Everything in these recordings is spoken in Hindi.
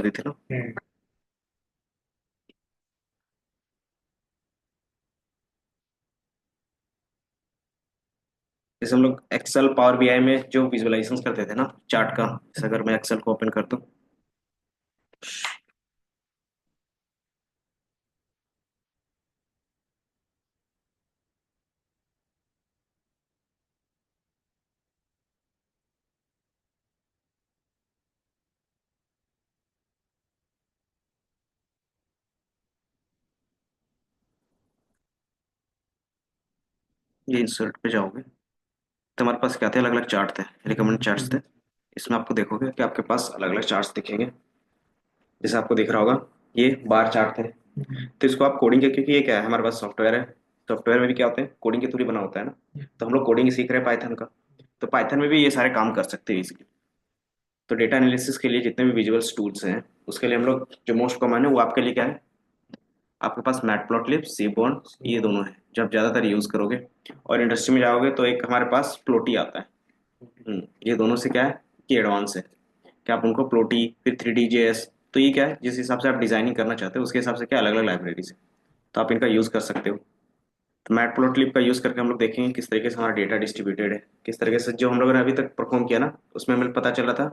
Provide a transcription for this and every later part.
दी थी ना। जैसे हम लोग एक्सेल पावर बीआई में जो विजुअलाइजेशन करते थे ना चार्ट का, जैसे अगर मैं एक्सेल को ओपन कर दूं, ये इंसर्ट पे जाओगे तो हमारे पास क्या थे, अलग अलग चार्ट थे, रिकमेंड चार्ट्स थे। इसमें आपको देखोगे कि आपके पास अलग अलग चार्ट्स दिखेंगे। जैसे आपको दिख रहा होगा ये बार चार्ट थे। तो इसको आप कोडिंग के, क्योंकि ये क्या है हमारे पास सॉफ्टवेयर है, सॉफ्टवेयर में भी क्या होते हैं कोडिंग के थ्रू ही बना होता है ना। तो हम लोग कोडिंग सीख रहे हैं पाइथन का, तो पाइथन में भी ये सारे काम कर सकते हैं इजीली। तो डेटा एनालिसिस के लिए जितने भी विजुअल्स टूल्स हैं उसके लिए हम लोग जो मोस्ट कॉमन है वो आपके लिए क्या है, आपके पास मैटप्लॉटलिब, सीबॉन, ये दोनों है जो आप ज़्यादातर यूज़ करोगे। और इंडस्ट्री में जाओगे तो एक हमारे पास प्लोटी आता है। ये दोनों से क्या है कि एडवांस है कि आप उनको प्लोटी फिर 3D तो ये क्या है जिस हिसाब से आप डिजाइनिंग करना चाहते हो उसके हिसाब से क्या अलग अलग लाइब्रेरीज है, तो आप इनका यूज़ कर सकते हो। तो मैटप्लॉटलिब का यूज़ करके हम लोग देखेंगे किस तरीके से हमारा डेटा डिस्ट्रीब्यूटेड है, किस तरीके से जो हम लोगों ने अभी तक परफॉर्म किया ना उसमें हमें पता चल रहा था।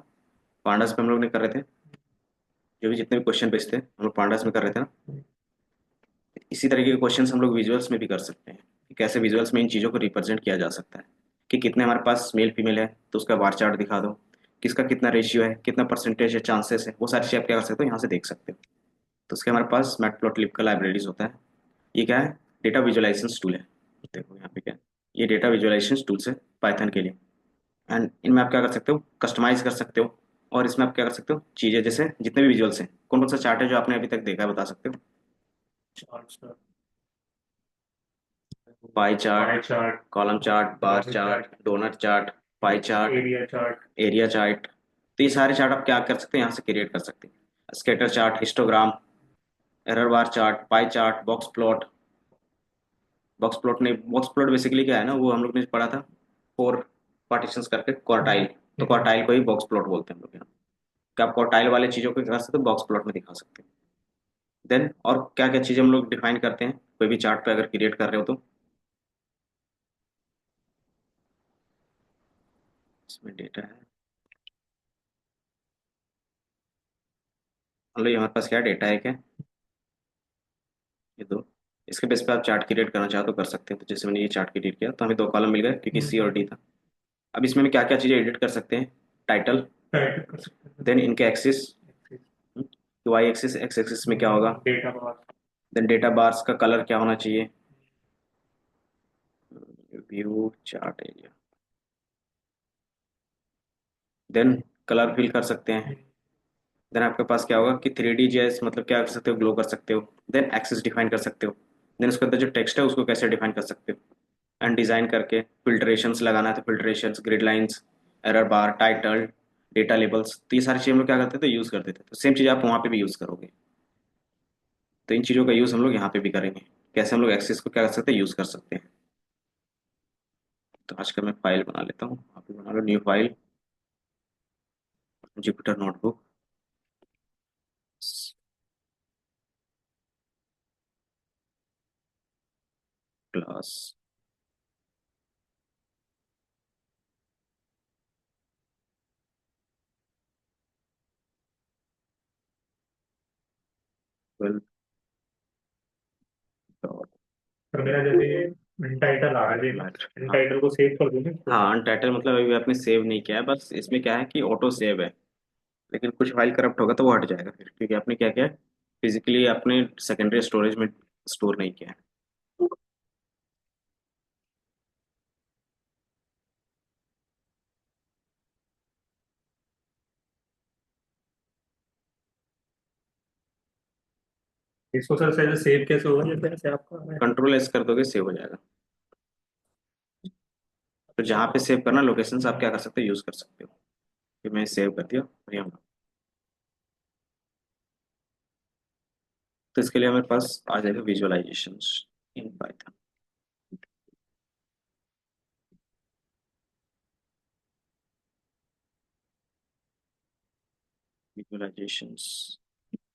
पांडास पे हम लोग ने कर रहे थे, जो भी जितने भी क्वेश्चन बेचते हैं हम लोग पांडास में कर रहे थे ना। इसी तरीके के क्वेश्चंस हम लोग विजुअल्स में भी कर सकते हैं कि कैसे विजुअल्स में इन चीज़ों को रिप्रेजेंट किया जा सकता है। कि कितने हमारे पास मेल फीमेल है तो उसका बार चार्ट दिखा दो, किसका कितना रेशियो है, कितना परसेंटेज है, चांसेस है, वो सारी चीज़ आप क्या कर सकते हो यहाँ से देख सकते हो। तो उसके हमारे पास मैटप्लॉटलिब का लाइब्रेरीज होता है। ये क्या है, डेटा विजुअलाइजेशन टूल है। देखो यहाँ पे क्या है, ये डेटा विजुअलाइजेशन टूल्स है पाइथन के लिए। एंड इनमें आप क्या कर सकते हो, कस्टमाइज कर सकते हो। और इसमें आप क्या कर सकते हो चीज़ें, जैसे जितने भी विजुअल्स हैं, कौन कौन सा चार्ट है जो आपने अभी तक देखा है बता सकते हो। Pie pie chart, chart, column chart, bar chart, donut chart, pie chart, area chart. Area chart. तो ये सारे चार्ट आप क्या कर सकते हैं यहाँ से क्रिएट कर सकते हैं। Scatter chart, histogram, error bar chart, pie chart, box plot. Box plot basically क्या है ना, वो हम लोग ने पढ़ा था, फोर पार्टीशंस करके क्वार्टाइल। तो क्वार्टाइल को ही बॉक्स प्लॉट बोलते हैं हम लोग यहाँ। कि आप क्वार्टाइल वाले चीज़ों को क्या कर सकते हो, बॉक्स प्लॉट में दिखा सकते हैं। देन और क्या क्या चीज़ें हम लोग डिफाइन करते हैं कोई भी चार्ट पे अगर क्रिएट कर रहे हो तो। इसमें डेटा है, मतलब ये हमारे पास क्या डेटा है क्या, ये दो। इसके बेस पे आप चार्ट क्रिएट करना चाहो तो कर सकते हैं। तो जैसे मैंने ये चार्ट क्रिएट किया तो हमें दो कॉलम मिल गए क्योंकि सी और डी था। अब इसमें क्या क्या चीज़ें एडिट कर सकते हैं, टाइटल, टाइप कर सकते देन इनके axis, Y axis, X axis में क्या होगा, हैं data bar. Then data bars का कलर क्या होना चाहिए, view chart area, then colour fill कर सकते हैं। देन आपके पास क्या होगा कि 3D मतलब क्या कर सकते हो, ग्लो कर सकते हो। देन एक्सेस डिफाइन कर सकते हो। देन उसके अंदर जो टेक्स्ट है उसको कैसे डिफाइन कर सकते हो। एंड डिजाइन करके फिल्ट्रेशंस लगाना है तो filtrations, grid lines, error bar, title, data labels, तो ये सारी चीज़ हम लोग क्या करते थे, यूज़ करते थे। तो सेम चीज़ आप वहाँ पे भी यूज़ करोगे। तो इन चीज़ों का यूज़ हम लोग यहाँ पे भी करेंगे, कैसे हम लोग एक्सेस को क्या कर सकते हैं, यूज़ कर सकते हैं। तो आज का मैं फाइल बना लेता हूँ, आप भी बना लो new file, Jupyter notebook class. Well dot पर मेरा जैसे अनटाइटल आ रहा है ना, मैट। हाँ अनटाइटल को सेव कर दूँ ना। हाँ, अनटाइटल मतलब अभी आपने सेव नहीं किया है, बस इसमें क्या है कि ऑटो सेव है। लेकिन कुछ फाइल करप्ट होगा तो वो हट जाएगा फिर, क्योंकि आपने क्या किया है, फिजिकली अपने सेकेंडरी स्टोरेज में स्टोर नहीं किया है। इसको सर से सेव कैसे होगा, जैसे ऐसे आपका है। कंट्रोल एस कर दोगे सेव हो जाएगा। तो जहाँ पे सेव करना लोकेशन आप क्या कर सकते हो, यूज कर सकते हो। कि मैं सेव कर दिया और यहाँ। तो इसके लिए हमारे पास आ जाएगा visualisation in Python. Visualisation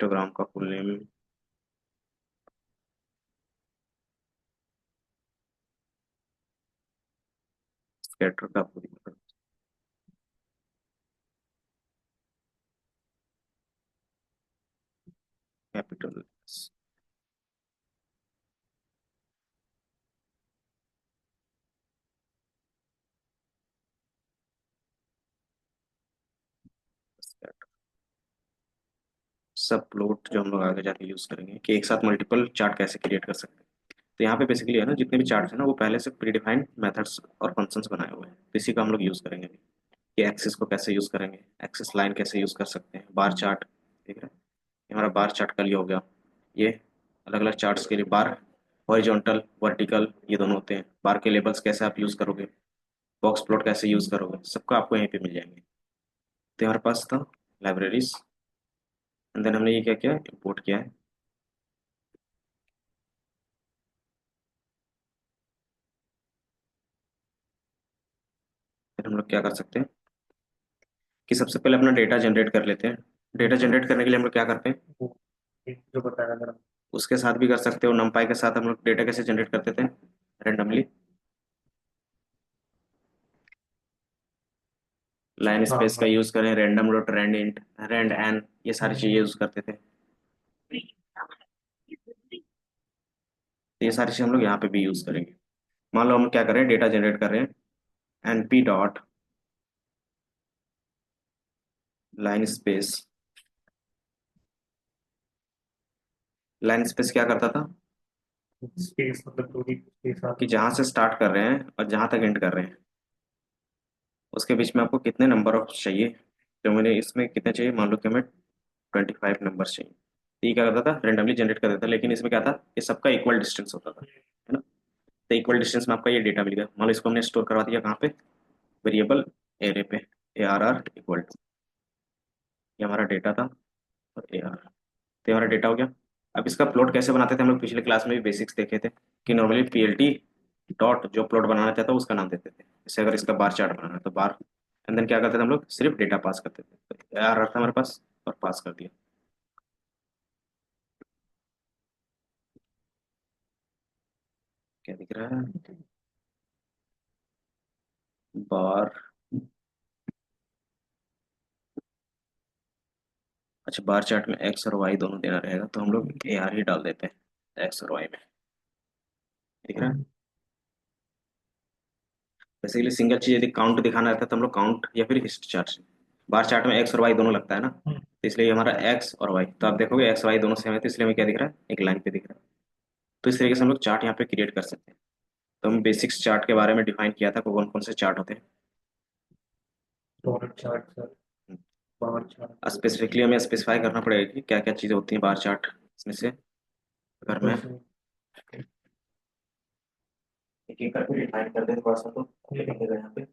histogram का फुल नेम, स्कैटर का फुल कैपिटल। सब प्लॉट जो हम लोग आगे जाके यूज करेंगे कि एक साथ मल्टीपल चार्ट कैसे क्रिएट कर सकते हैं। तो यहाँ पे बेसिकली है ना, जितने भी चार्ट है ना वो पहले से प्री डिफाइंड मेथड्स और फंक्शंस बनाए हुए हैं, तो इसी का हम लोग यूज करेंगे अभी। कि एक्सिस को कैसे यूज करेंगे, एक्सिस लाइन कैसे यूज कर सकते हैं, बार चार्ट, ठीक है। ये हमारा बार चार्ट का लिए हो गया। ये अलग अलग चार्ट्स के लिए बार, हॉरिजॉन्टल वर्टिकल ये दोनों होते हैं। बार के लेबल्स कैसे आप यूज करोगे, बॉक्स प्लॉट कैसे यूज करोगे, सबका आपको यहीं पे मिल जाएंगे। तो हमारे पास था लाइब्रेरीज, एंड देन हमने ये क्या किया, इंपोर्ट किया है। फिर हम लोग क्या कर सकते हैं कि सबसे पहले अपना डेटा जनरेट कर लेते हैं। डेटा जनरेट करने के लिए हम लोग क्या करते हैं, वो एक जो बताया जरा। उसके साथ भी कर सकते हो, numpy के साथ हम लोग डेटा कैसे जनरेट करते थे, रेंडमली लाइन हाँ स्पेस का हाँ। यूज करें, random dot rand int, rand n, ये सारी चीजें यूज करते थे। तो ये सारी चीजें हम लोग यहाँ पे भी यूज करेंगे। मान लो हम क्या करें, डेटा जनरेट कर रहे हैं, np dot line space. Line space क्या करता था स्पेस मतलब पूरी स्पेस कि आती है। जहां से स्टार्ट कर रहे हैं और जहां तक एंड कर रहे हैं उसके बीच में आपको कितने नंबर ऑफ चाहिए। तो मैंने इसमें कितने चाहिए, मान लो कि हमें 25 नंबर चाहिए। तो ये क्या करता था, रेंडमली जनरेट कर देता था, लेकिन इसमें क्या था कि सबका इक्वल डिस्टेंस होता था, है ना। तो इक्वल डिस्टेंस में आपका ये डेटा मिल गया। मान लो इसको हमने स्टोर करवा दिया कहाँ पे, वेरिएबल एरे पे, A R R equal to, ये हमारा डेटा था, और ए आर, तो ये हमारा डेटा हो गया। अब इसका प्लॉट कैसे बनाते थे, हम लोग पिछले क्लास में भी बेसिक्स देखे थे कि नॉर्मली पीएलटी डॉट जो प्लॉट बनाना चाहता है उसका नाम देते थे। जैसे अगर इसका बार चार्ट बनाना है तो बार, एंड देन क्या करते थे हम लोग, सिर्फ डेटा पास करते थे। तो ए आर आर था हमारे पास और पास कर दिया। क्या दिख रहा है, बार, अच्छा बार चार्ट में एक्स और वाई दोनों देना रहेगा तो हम लोग ए आर ही डाल देते हैं एक्स और वाई में, ठीक है। बेसिकली सिंगल चीज यदि काउंट दिखाना रहता है तो हम लोग काउंट या फिर हिस्ट चार्ट से, बार चार्ट में एक्स और वाई दोनों लगता है ना, तो इसलिए हमारा एक्स और वाई, तो आप देखोगे एक्स वाई दोनों सेम है तो इसलिए हमें क्या दिख रहा है, एक लाइन पे दिख रहा है। तो इस तरीके से हम लोग चार्ट यहाँ पे क्रिएट कर सकते हैं। तो हम बेसिक्स चार्ट के बारे में डिफाइन किया था कौन कौन से चार्ट होते डॉट चार्ट सर, हैं। Bar chart. स्पेसिफिकली हमें स्पेसिफाई करना पड़ेगा कि क्या क्या चीज़ें होती हैं बार चार्ट इसमें से। अगर मैं बस एक एक करके डिफाइन कर दें थोड़ा सा तो ये दिखेगा यहाँ पे।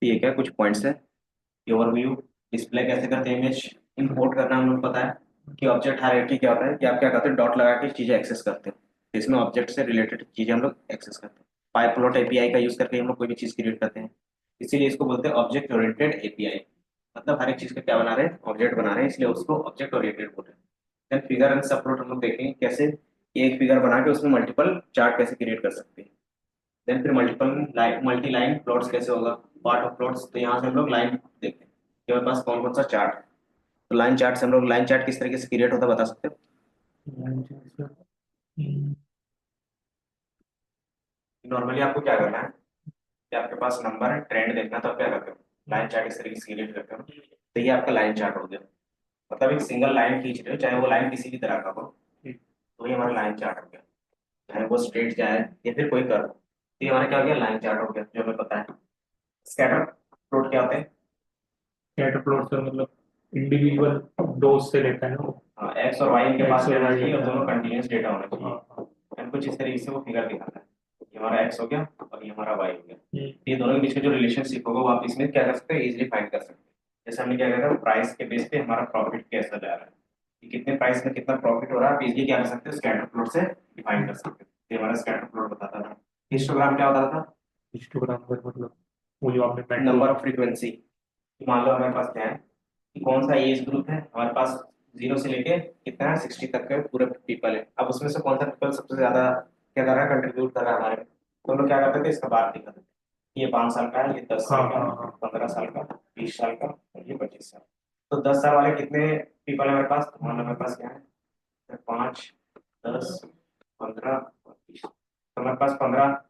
ये क्या कुछ पॉइंट्स है, ओवरव्यू, डिस्प्ले कैसे करते हैं इमेज, इंपोर्ट करना हम लोग पता है कि ऑब्जेक्ट हायरार्की क्या होता है, कि आप क्या करते हैं डॉट लगा के चीजें एक्सेस करते हैं। तो इसमें ऑब्जेक्ट से रिलेटेड चीजें हम लोग एक्सेस करते हैं। पाइपलोट एपीआई का यूज करके हम लोग कोई भी चीज क्रिएट करते हैं, इसीलिए इसको बोलते हैं ऑब्जेक्ट ओरिएंटेड एपीआई। मतलब हर एक चीज का क्या बना रहे हैं, ऑब्जेक्ट बना रहे हैं, इसलिए उसको ऑब्जेक्ट ओरिएंटेड बोल रहे हैं। देन फिगर एंड सबप्लॉट हम लोग देखेंगे कैसे एक फिगर बना के उसमें मल्टीपल चार्ट कैसे क्रिएट कर सकते हैं। देन फिर मल्टी लाइन प्लॉट्स कैसे होगा, पार्ट ऑफ प्लॉट्स, तो यहाँ से हम लोग लाइन देखते हैं कि हमारे पास कौन कौन सा चार्ट है। तो लाइन चार्ट से हम लोग लाइन चार्ट किस तरीके से क्रिएट होता है बता सकते हो। नॉर्मली आपको क्या करना है कि आपके पास नंबर है, ट्रेंड देखना है, तो आप क्या करते हो, लाइन चार्ट इस तरीके से क्रिएट करते हो। तो ये आपका लाइन चार्ट हो गया। मतलब एक सिंगल लाइन खींच रहे हो, चाहे वो लाइन किसी भी तरह का हो, तो ये हमारा लाइन चार्ट हो गया। चाहे वो स्ट्रेट जाए या फिर कोई कर्व, तो ये हमारा क्या हो गया, लाइन चार्ट हो गया जो हमें पता है। स्कैटर प्लॉट क्या होते हैं, कैटरप्लॉट सर मतलब इंडिविजुअल डोज से लेता है ना वो। हाँ एक्स और वाई इनके पास एक्स और रहना वाई चाहिए और लेता दोनों है। कंटिन्यूस डेटा होना हाँ चाहिए। हाँ। एंड कुछ इस तरीके से वो फिगर दिखाता है, ये हमारा एक्स हो गया और ये हमारा वाई हो गया। हम्म, ये दोनों के बीच में जो रिलेशनशिप होगा वो आप इसमें क्या कर सकते हैं, इजिली फाइंड कर सकते हैं। जैसे हमने क्या करा था, प्राइस के बेस पे हमारा प्रॉफिट कैसा जा रहा है, कि कितने प्राइस में कितना प्रॉफिट हो रहा है, आप इजीली क्या कर सकते हो, स्कैटर प्लॉट से डिफाइन कर सकते हो। ये हमारा स्कैटर प्लॉट बताता था। हिस्टोग्राम क्या होता था, हिस्टोग्राम पर मतलब वो जो आपने मेट्रो। Number of frequency. मान लो हमारे पास क्या है कि कौन सा एज ग्रुप है हमारे पास, 0 से लेके कितना है 60 तक के पूरे पीपल है। अब उसमें से कौन सा पीपल सबसे ज्यादा क्या कर रहा है, कंट्रीब्यूट कर रहा है हमारे में, तो हम लोग क्या करते थे, इसका बार दिखाते थे। ये 5 साल का है, ये 10 साल हाँ का हाँ है, हाँ। 15 साल का, 20 साल का, और ये 25 साल। तो 10 साल वाले कितने पीपल है हमारे पास, तो मान लो हमारे पास क्या है, 5, 10, 15, 20। तो हमारे पास 15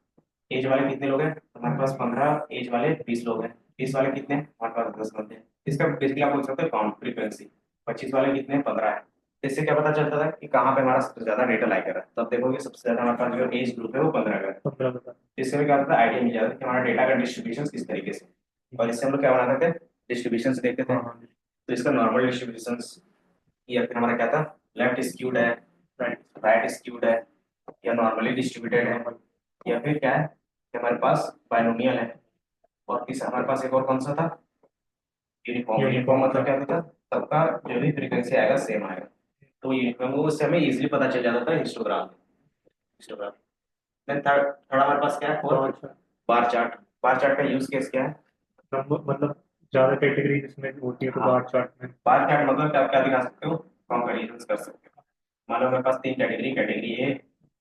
एज वाले कितने लोग हैं, तो हमारे पास 15 एज वाले 20 लोग हैं। 20 वाले कितने हैं, हमारे पास 10 बंदे हैं। इसका बेसिकली आप बोल सकते हैं काउंट फ्रीक्वेंसी। 25 वाले कितने हैं, 15 है। तो इससे क्या पता चलता था कि कहाँ पे हमारा सबसे ज्यादा डेटा लाई कर रहा है। तो अब देखोगे सबसे ज्यादा हमारे पास जो एज ग्रुप है वो 15 का है। 15 बता। इससे भी क्या होता है, आइडिया मिल जाता है कि हमारा डेटा का डिस्ट्रीब्यूशन किस तरीके से। और इससे हम लोग क्या बनाते थे, डिस्ट्रीब्यूशन देखते थे। हाँ हाँ। तो इसका नॉर्मल डिस्ट्रीब्यूशन, या फिर हमारा क्या था, लेफ्ट स्क्यूड है, राइट स्क्यूड है, या नॉर्मली डिस्ट्रीब्यूटेड है, या फिर क्या है कि हमारे पास बाइनोमियल है। और इस हमारे पास एक और कौन सा था, यूनिफॉर्म। यूनिफॉर्म यूनिफॉर्म मतलब था। क्या होता था, सबका जो भी फ्रीक्वेंसी आएगा सेम आएगा। तो यूनिफॉर्म वो उससे हमें इजिली पता चल जाता था histogram. Histogram then third third हमारे पास क्या है, fourth, bar chart. Bar chart. Bar chart का यूज केस क्या है, नंबर मतलब ज्यादा कैटेगरी इसमें होती है तो हाँ, बार चार्ट में। बार चार्ट मतलब क्या, आप क्या दिखा सकते हो, कंपैरिजन कर सकते हो। मान लो मेरे पास 3 कैटेगरी, कैटेगरी ए,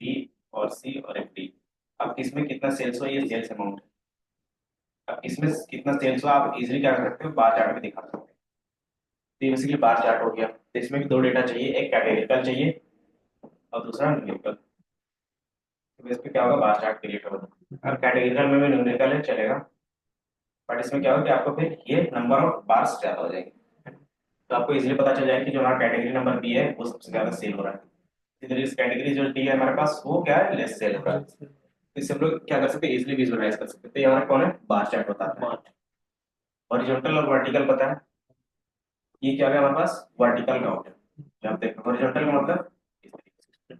बी और सी और एक डी। अब इसमें कितना सेल्स हो, ये सेल्स अमाउंट। अब इसमें कितना सेल्स हो आप इजिली क्या कर सकते हो, बार चार्ट में दिखा सकते हो। तो ये बेसिकली बार चार्ट हो गया। तो इसमें भी 2 डेटा चाहिए, एक कैटेगरिकल चाहिए और दूसरा न्यूमेरिकल। तो इस पे क्या होगा, बार चार्ट क्रिएट होगा। अब कैटेगरिकल में भी न्यूमेरिकल है चलेगा, बट इसमें क्या होगा कि आपको फिर ये नंबर ऑफ बार्स ज्यादा हो जाएंगे। तो आपको इजीली पता चल जाएगा कि जो हमारा कैटेगरी नंबर बी है वो सबसे ज्यादा सेल हो रहा है। इधर इस कैटेगरी जो डी है हमारे पास वो क्या है, लेस सेल हो रहा है। तो इससे हम लोग क्या कर सकते हैं, इजिली विजुअलाइज कर सकते हैं। तो ये हमारा कौन है, बार चार्ट बताता है। बार। हॉरिजॉन्टल और वर्टिकल पता है, ये क्या हो गया हमारे पास, वर्टिकल का हो गया। जब आप देखो हॉरिजॉन्टल का मतलब इस तरीके से।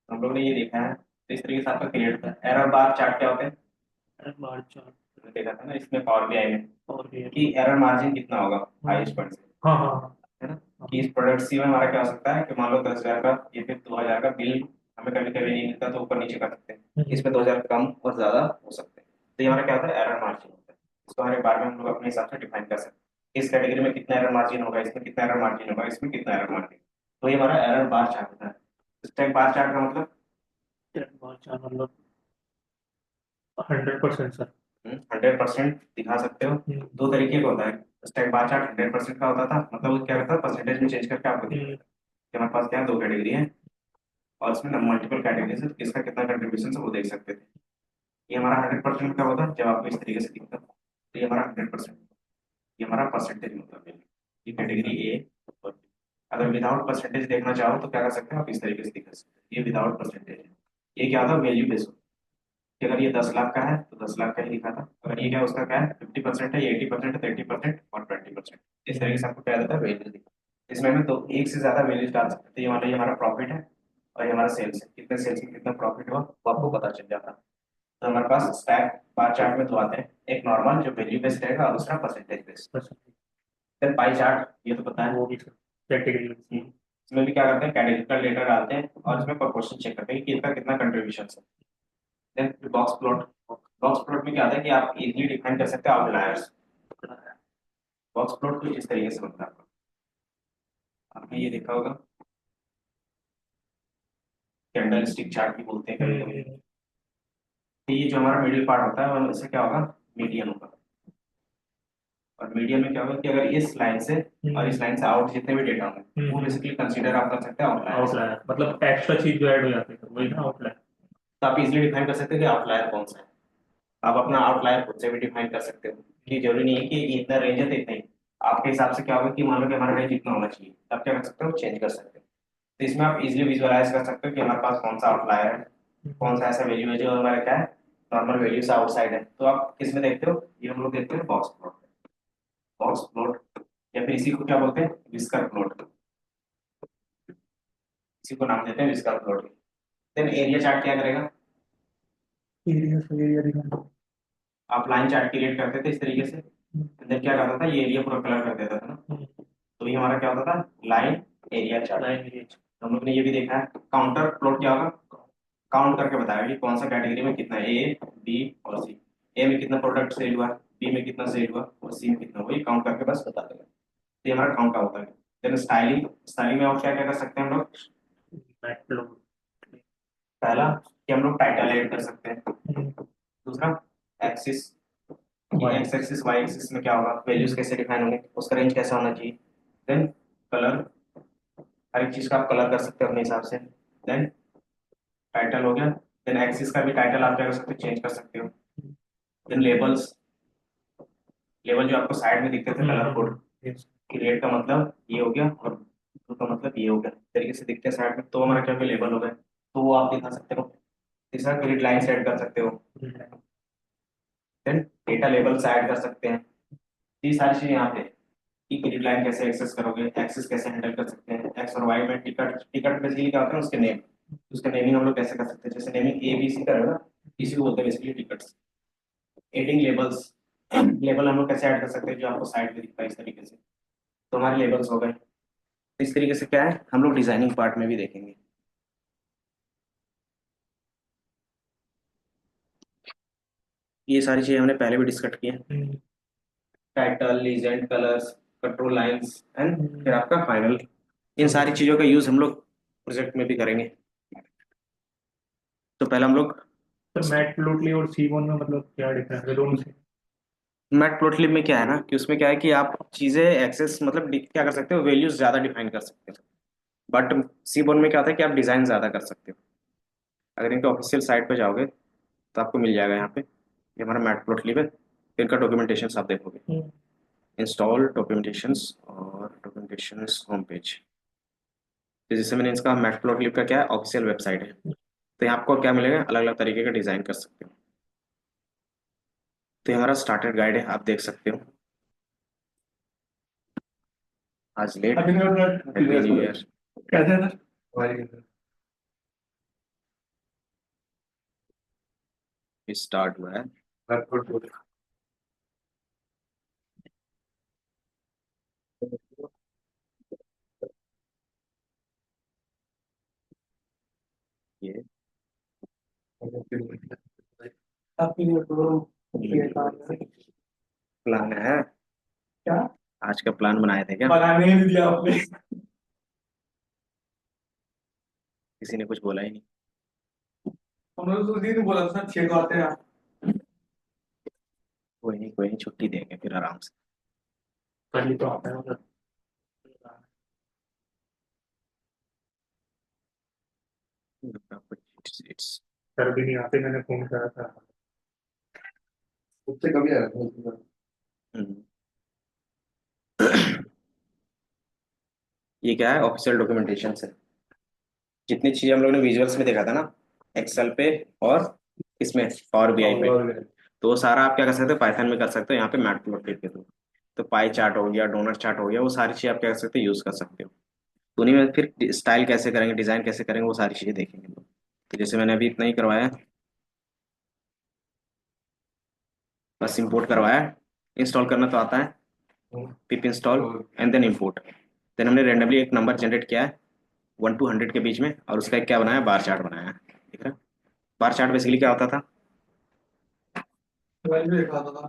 हम लोग ने ये देखा है, तो इस तरीके से आपका क्रिएट होता है। एरर बार चार्ट क्या होते हैं, बार चार्ट। हमने देखा था ना इसमें पावर बीआई में, और भी है। कि एरर मार्जिन कितना होगा हाईएस्ट पॉइंट से, हाँ हाँ है ना। हाँ। कि इस प्रोडक्ट सी में हमारा क्या हो सकता है कि मान लो 10,000 का या फिर 2,000 का बिल हमें कभी कभी नहीं मिलता, तो ऊपर नीचे कर सकते हैं। इसमें 2,000 कम और ज्यादा हो सकते हैं। तो ये हमारा क्या होता है, एरर मार्जिन होता है। इसको हर एक बार में हम लोग अपने हिसाब से डिफाइन कर सकते हैं। इस कैटेगरी में कितना एरर मार्जिन होगा, इसमें कितना एरर मार्जिन होगा, इसमें कितना एरर मार्जिन। तो ये हमारा एरर बार चार्ट होता है। स्टैक बार चार्ट का मतलब बार चार्ट मतलब 100% सर। 100% दिखा सकते हो। दो तरीके का होता है, स्टैक बार चार्ट 100% का होता था, मतलब वो क्या करता है, परसेंटेज में चेंज करके आपको दिखाता है कि हमारे पास क्या है, 2 कैटेगरी है और इसमें मल्टीपल कैटेगरीज है, इसका कितना कंट्रीब्यूशन है वो देख सकते थे। ये हमारा 100% का होता जब आपको इस तरीके से दिखता। तो ये हमारा 100%, ये हमारा परसेंटेज मतलब है। ये कैटेगरी ए। अगर विदाउट परसेंटेज देखना चाहो तो क्या कर सकते हो आप, इस तरीके से दिखा सकते हो। ये विदाउट परसेंटेज है। ये क्या होता है, वैल्यू बेस्ड। कि अगर ये 10 लाख का है तो 10 लाख का ही दिखा था। अगर ये क्या है, उसका क्या है, 50% है, ये 80% है, 30% और 20%। इस तरीके से आपको क्या देता है, वैल्यू दिखा। इसमें हमें दो एक से ज्यादा वैल्यूज डाल सकते हैं। ये मान लो ये हमारा प्रॉफिट है और ये हमारा सेल्स है, कितने सेल्स में कितना प्रॉफिट हुआ वो आपको पता चल जाता है। तो हमारे पास स्टैक बार चार्ट में दो आते हैं, एक नॉर्मल जो वैल्यू बेस्ड रहेगा और दूसरा परसेंटेज बेस्ड। फिर पाई चार्ट ये तो पता है। वो भी सर कैटेगरी। इसमें भी क्या करते हैं, कैटेगरिकल डेटा डालते हैं और इसमें प्रोपोर्शन चेक करते हैं कि इसका कितना कंट्रीब्यूशन है। Then box plot. Box plot में क्या आता है कि आप इजीली डिफाइन कर सकते हो आउटलायर्स। बॉक्स प्लॉट कुछ इस तरीके से बनता है। आपने ये देखा होगा, कैंडल स्टिक चार्ट भी बोलते हैं कभी कभी। तो ये जो हमारा मिडिल पार्ट होता है वो इससे क्या होगा, मीडियन होगा। और मीडियन में क्या होगा कि अगर इस लाइन से और इस लाइन से आउट जितने भी डेटा होंगे वो बेसिकली कंसीडर आप कर सकते हैं आउटलायर्स। आउटलायर मतलब एक्स्ट्रा चीज जो ऐड हो जाती है वही ना आउटलायर। तो आप इजीली डिफाइन कर सकते हैं कि आउटलायर कौन सा है। आप अपना आउटलायर खुद से भी डिफाइन कर सकते हो कि जरूरी नहीं है कि ये इतना रेंज है तो इतना ही। आपके हिसाब से क्या होगा कि मान लो कि हमारा रेंज इतना होना चाहिए, तब क्या कर सकते हो, चेंज कर सकते हो। तो इसमें आप इजीली विजुअलाइज कर सकते हो कि हमारे पास कौन सा आउटलायर है, कौन सा ऐसा वैल्यू है जो हमारा क्या है, नॉर्मल वैल्यू से आउटसाइड है। तो आप किस में देखते हो, ये हम लोग देखते हैं बॉक्स प्लॉट। बॉक्स प्लॉट या फिर इसी को क्या बोलते हैं, विस्कर प्लॉट। इसी को नाम देते हैं whisker plot. Then area chart क्या करेगा, एरिया से एरिया दिखाना। आप लाइन चार्ट क्रिएट करते थे इस तरीके से, अंदर क्या करता था, ये एरिया पूरा कलर कर देता था ना। तो ये हमारा क्या होता था, line area chart. Line area. हम लोग ने ये भी देखा है। काउंटर प्लॉट क्या होगा, काउंट करके बताया कि कौन सा कैटेगरी में कितना है, ए बी और सी। ए में कितना प्रोडक्ट सेल हुआ, बी में कितना सेल हुआ और सी में कितना हुआ, ये काउंट करके बस बता देगा। तो ये हमारा काउंट का होता है। देन स्टाइलिंग, स्टाइलिंग में और क्या क्या कर सकते हैं हम लोग। मैटप्लॉट। पहला कि हम लोग टाइटल ऐड कर सकते हैं। दूसरा एक्सिस, कि एक्स एक्सिस वाई एक्सिस में क्या होगा, वैल्यूज कैसे डिफाइन होंगे, उसका रेंज कैसा होना चाहिए। देन कलर, हर एक चीज का आप कलर कर सकते हो अपने हिसाब से। देन टाइटल हो गया। देन एक्सिस का भी टाइटल आप क्या कर सकते हो, चेंज कर सकते हो। देन लेबल्स, लेबल जो आपको साइड में दिखते थे कलर कोड, कि रेड का मतलब ये हो गया और ब्लू का मतलब ये हो गया, इस तरीके से दिखते हैं साइड में, तो हमारा क्या होगा, लेबल हो गए, तो वो आप दिखा सकते हो। तीसरा ग्रिड लाइन सेट कर सकते हो। देन डेटा लेबल्स ऐड कर सकते हैं। ये सारी चीजें यहाँ पे, कि ग्रिड लाइन कैसे एक्सेस करोगे, एक्सेस कैसे हैंडल कर सकते हैं, एक्स और वाई में टिकट, टिकट बेसिकली क्या होता है उसके नेम, उसका नेमिंग हम लोग कैसे कर सकते हैं, जैसे नेमिंग ए बी सी का है ना, इसी को बोलते हैं basically tickets. Adding labels, label हम लोग कैसे ऐड कर सकते हैं जो आपको साइड में दिखता है इस तरीके से, तो हमारे लेबल्स हो गए। इस तरीके से क्या है, हम लोग डिजाइनिंग पार्ट में भी देखेंगे। ये सारी चीजें हमने पहले भी डिस्कस की है। Title, legend, colours, contour lines and फिर आपका फाइनल। इन सारी चीजों का यूज हम लोग प्रोजेक्ट में भी करेंगे। तो पहले हम लोग तो मैटप्लॉटली और सीमोन में मतलब क्या डिफरेंस है दोनों से? मैटप्लोट्लिब में क्या है ना, कि उसमें क्या है कि आप चीजें एक्सेस मतलब क्या कर सकते हो, वैल्यूज ज्यादा डिफाइन कर सकते हो। बट सीबोन में क्या होता है कि आप डिजाइन ज्यादा कर सकते हो। अगर इनके ऑफिशियल साइट पे जाओगे तो आपको मिल जाएगा यहाँ पे, ये हमारा मैटप्लोट्लिब है। फिर इनका डॉक्यूमेंटेशन आप देखोगे, इंस्टॉल डॉक्यूमेंटेशंस और डॉक्यूमेंटेशंस होम पेज। तो जैसे मैंने इसका मैटप्लोट्लिब का क्या है, ऑफिशियल वेबसाइट है। तो यहाँ आपको क्या मिलेगा, अलग अलग तरीके का डिजाइन कर सकते हो। तो ये हमारा स्टार्टर गाइड है, आप देख सकते हो। आज लेट, हैप्पी न्यू ईयर। कैसे था? स्टार्ट हुआ है। ये प्लान है, क्या आज का प्लान बनाए थे क्या, बनाने नहीं दिया आपने? किसी ने कुछ बोला ही नहीं। हमने तो उस दिन बोला था 6 को आते हैं आप। कोई नहीं कोई नहीं, छुट्टी देंगे फिर आराम से। कल ही तो आता है मतलब। सर भी नहीं आते, मैंने फोन करा था। उससे कभी आया था। हम्म, ये क्या है, ऑफिशियल डॉक्यूमेंटेशन है। जितनी चीजें हम लोग ने विजुअल्स में देखा था ना, एक्सेल पे और इसमें पावर बीआई पे, तो वो सारा आप क्या कर सकते हो, पाइथन में कर सकते हो यहाँ पे मैटप्लोट्लिब के थ्रू। तो पाई चार्ट हो गया, डोनर चार्ट हो गया, वो सारी चीजें आप क्या कर सकते हो, यूज कर सकते हो। तो उन्हीं में फिर स्टाइल कैसे करेंगे, डिजाइन कैसे करेंगे, वो सारी चीजें देखेंगे हम लोग। तो जैसे मैंने अभी इतना ही करवाया, बस इंपोर्ट करवाया। इंस्टॉल करना तो आता है, pip install and then import. Then हमने रेंडमली एक नंबर जनरेट किया है 1 to 100 के बीच में, और उसका एक क्या बनाया, बार चार्ट बनाया है। ठीक है। बार चार्ट बेसिकली क्या होता था, मोबाइल भी दिखा था।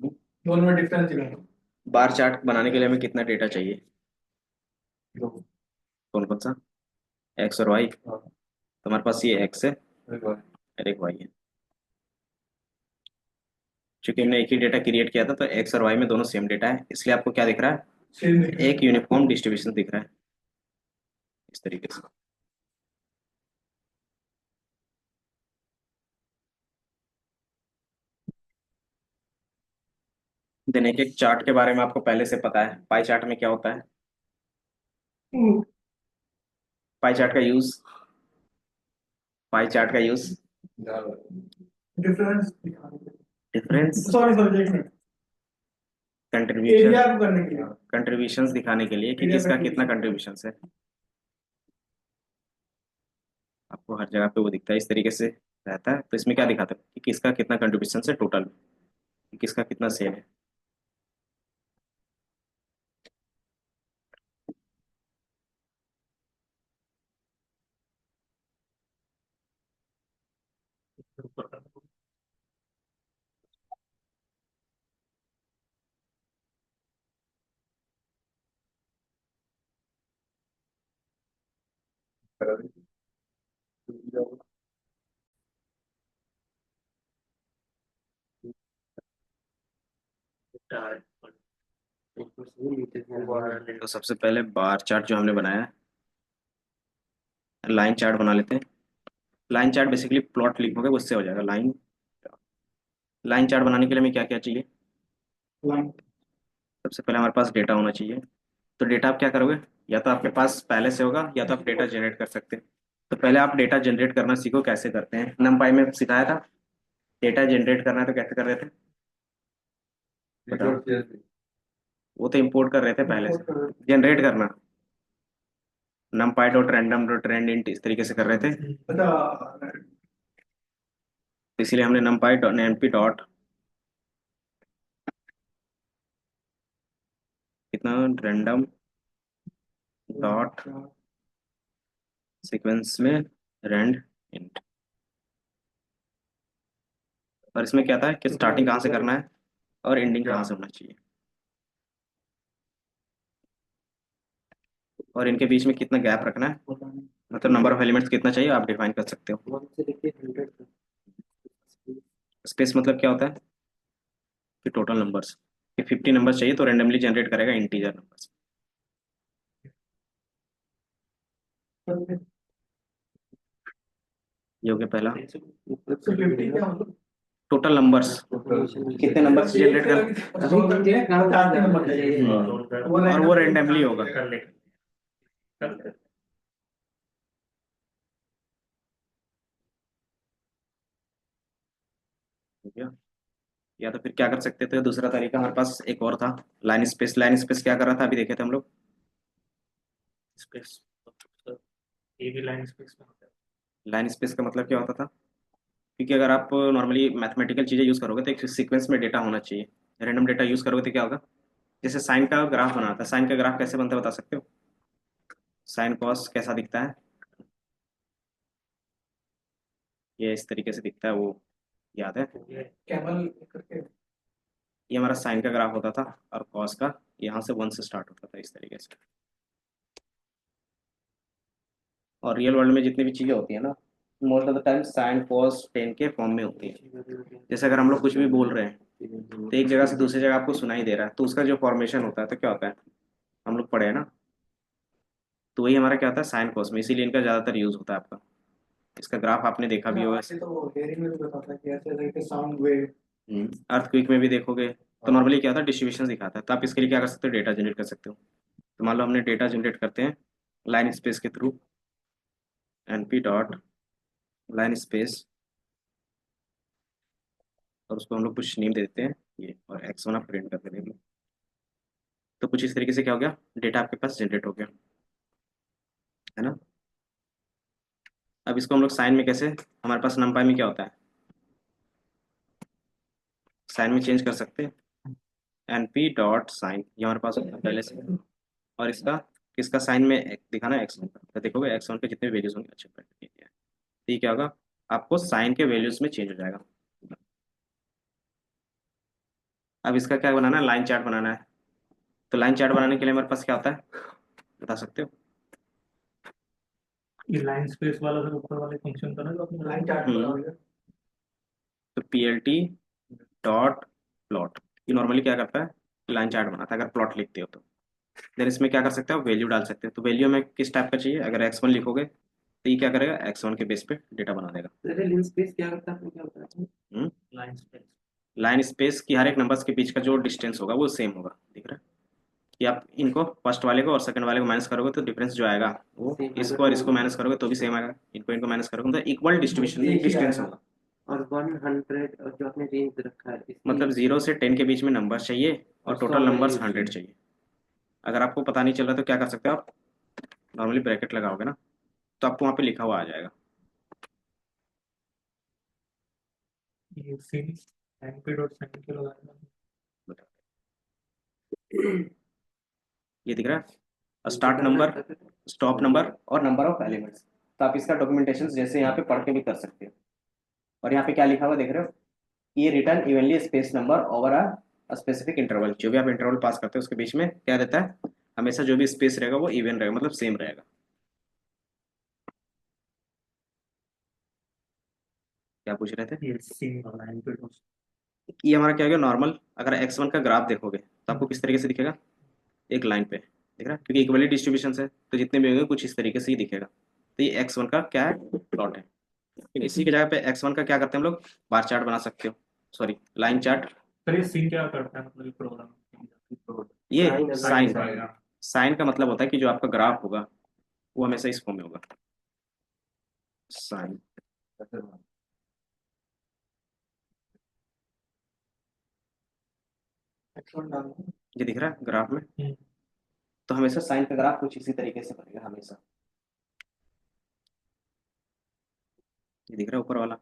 दोनों में डिफरेंस दिखा बार चार्ट बनाने के लिए हमें कितना डेटा चाहिए, था। कौन कौन सा, एक्स और वाई। तो हमारे पास ये एक्स है और एक वाई है। चूंकि हमने एक ही डेटा क्रिएट किया था, तो एक्स और वाई में दोनों सेम डेटा है, इसलिए आपको क्या दिख रहा सेम है, एक यूनिफॉर्म डिस्ट्रीब्यूशन दिख रहा है इस तरीके से। देन एक एक चार्ट के बारे में आपको पहले से पता है, पाई चार्ट में क्या होता है, पाई चार्ट का यूज, पाई चार्ट का use, difference difference, sorry subject में कंट्रीब्यूशन, एरिया को करने के लिए। कंट्रीब्यूशंस दिखाने के लिए कि एरिया किसका कितना कंट्रीब्यूशन। कंट्रीब्यूशन है। आपको हर जगह पे वो दिखता है इस तरीके से रहता है। तो इसमें क्या दिखाता है कि किसका कितना कंट्रीब्यूशन है टोटल, कि किसका कितना सेल है। ऊपर का। तो सबसे पहले बार चार्ट जो हमने बनाया है, लाइन चार्ट बना लेते हैं। लाइन चार्ट बेसिकली प्लॉट लिखोगे उससे हो जाएगा। लाइन लाइन चार्ट बनाने के लिए हमें क्या क्या चाहिए? लाइन। सबसे पहले हमारे पास डेटा होना चाहिए। तो डेटा आप क्या करोगे? या तो आपके पास पहले से होगा या तो आप डेटा जनरेट कर सकते हैं। तो पहले आप डेटा जनरेट करना सीखो, कैसे करते हैं। नमपाई में सिखाया था। डेटा जनरेट करना है तो कैसे कर रहे थे बताओ? वो तो इंपोर्ट कर रहे थे पहले से। जनरेट करना numpy.random.randint इस तरीके से कर रहे थे। तो इसीलिए हमने numpy.np डॉट कितना रैंडम डॉट सीक्वेंस में रैंड इंट। और इसमें क्या था कि स्टार्टिंग कहाँ से करना है और एंडिंग कहाँ से होना चाहिए, और इनके बीच में कितना गैप रखना है, मतलब नंबर ऑफ एलिमेंट्स कितना चाहिए आप डिफाइन कर सकते हो। स्पेस मतलब क्या होता है कि टोटल नंबर्स, कि 50 नंबर्स चाहिए तो रेंडमली जनरेट करेगा इंटीजर नंबर्स। ये हो गया पहला। टोटल नंबर्स कितने नंबर्स जनरेट कर, और वो रेंडमली होगा। ठीक है। या तो फिर क्या कर सकते थे, दूसरा तरीका हमारे पास एक और था, लाइन स्पेस। लाइन स्पेस क्या कर रहा था अभी देखे थे हम लोग। स्पेस। ये भी लाइन स्पेस में होता है। लाइन स्पेस का मतलब क्या होता था? क्योंकि अगर आप नॉर्मली मैथमेटिकल चीज़ें यूज़ करोगे तो एक सीक्वेंस में डेटा होना चाहिए। रैंडम डेटा यूज़ करोगे तो क्या होगा? जैसे साइन का ग्राफ बनाना था, साइन का ग्राफ कैसे बनता है बता सकते हो? साइन कॉस कैसा दिखता है? ये इस तरीके से दिखता है, वो याद है? कैमल करके। ये हमारा साइन का ग्राफ होता था, और कॉस का यहाँ से 1 से स्टार्ट होता था इस तरीके से। और रियल वर्ल्ड में जितनी भी चीज़ें होती है ना, most of the time sine cos tan के फॉर्म में होती है। जैसे अगर हम लोग कुछ भी बोल रहे हैं तो एक जगह से दूसरी जगह आपको सुनाई दे रहा है, तो उसका जो फॉर्मेशन होता है तो क्या होता है, हम लोग पढ़े हैं ना। तो वही हमारा क्या होता है, साइन कॉस में, इसीलिए इनका ज़्यादातर यूज़ होता है आपका। इसका ग्राफ आपने देखा भी होगा। तो हेयरिंग में भी बताता है कि ऐसे करके साउंड वेव। अर्थक्वेक में भी देखोगे तो नॉर्मली क्या होता है, डिस्ट्रीब्यूशन दिखाता है। तो आप इसके लिए क्या कर सकते हो, डेटा जनरेट कर सकते हो। तो मान लो हमने डेटा जनरेट करते हैं लाइन स्पेस के through, np dot line space, और उसको हम लोग कुछ नेम दे देते हैं ये, और x1 आप प्रिंट करके देख लो। तो कुछ इस तरीके से क्या हो गया, डेटा आपके पास जनरेट हो गया, है ना। अब इसको हम लोग साइन में कैसे, हमारे पास नंपाई में क्या होता है, साइन में चेंज कर सकते हैं। np डॉट साइन ये हमारे पास होता है पहले से। और इसका किसका साइन में दिखाना है, x1 का। तो देखोगे x1 के जितने वैल्यूज होंगे, अच्छे ठीक है। तो ये क्या होगा, आपको साइन के वैल्यूज में चेंज हो जाएगा। अब इसका क्या बनाना है, लाइन चार्ट बनाना है। तो लाइन चार्ट बनाने के लिए हमारे पास क्या होता है बता सकते हो? ये लाइन स्पेस वाला फिर ऊपर वाले फंक्शन का ना जो आपने लाइन चार्ट हम्म। तो plt डॉट प्लॉट, ये नॉर्मली क्या करता है, लाइन चार्ट बनाता है अगर प्लॉट लिखते हो तो। देन इसमें क्या कर सकते हो, वैल्यू डाल सकते हो। तो वैल्यू में किस टाइप का चाहिए, अगर x1 लिखोगे तो ये क्या करेगा, x1 के बेस पे डेटा बना देगा। लाइन स्पेस क्या करता है, क्या होता है लाइन स्पेस। लाइन स्पेस की हर एक नंबर्स के बीच का जो डिस्टेंस होगा वो सेम होगा, दिख रहा है? कि आप इनको फर्स्ट वाले को और सेकंड वाले को माइनस करोगे तो डिफरेंस जो आएगा वो इसको और इसको माइनस करोगे तो भी सेम आएगा, इनको इनको माइनस करोगे तो इक्वल डिस्ट्रीब्यूशन में डिस्टेंस होगा। और 100 जो आपने रेंज रखा है मतलब 0 से 10 के बीच में नंबर चाहिए और टोटल नंबर्स 100 चाहिए। अगर आपको पता नहीं चल रहा तो क्या कर सकते हो आप, नॉर्मली ब्रैकेट लगाओगे ना तो आपको वहाँ पे लिखा हुआ आ जाएगा। ये सीरीज np डॉट साइन के लगाना। ये दिख रहा है, स्टार्ट नंबर, स्टॉप नंबर और नंबर ऑफ एलिमेंट्स। तो आप इसका डॉक्यूमेंटेशन जैसे यहाँ पे पढ़ के भी कर सकते हो। और यहाँ पे क्या लिखा हुआ देख रहे हो, ये return evenly space number over a specific interval. जो भी आप इंटरवल पास करते हो उसके बीच में क्या देता है, हमेशा जो भी स्पेस रहेगा वो इवन रहेगा, मतलब सेम रहेगा। क्या पूछ रहे थे? ये सिंग वाला है। ये हमारा क्या हो गया नॉर्मल। अगर x1 का ग्राफ देखोगे तो आपको किस तरीके से दिखेगा, एक लाइन पे दिख रहा है, क्योंकि इक्वली डिस्ट्रीब्यूशन है तो जितने भी होंगे कुछ इस तरीके से ही दिखेगा। तो ये x1 का क्या है, प्लॉट है। फिर इसी की जगह पे x1 का क्या करते हैं हम लोग, बार चार्ट बना सकते हो, सॉरी लाइन चार्ट। सर ये सिंग क्या करता है, मतलब प्रोग्राम ये साइन साइन, का। साइन का मतलब होता है कि जो आपका ग्राफ होगा वो हमेशा इस फॉर्म में होगा, साइन। ये दिख रहा है ग्राफ में, तो हमेशा साइन का ग्राफ कुछ इसी तरीके से बनेगा हमेशा। ये दिख रहा है ऊपर वाला,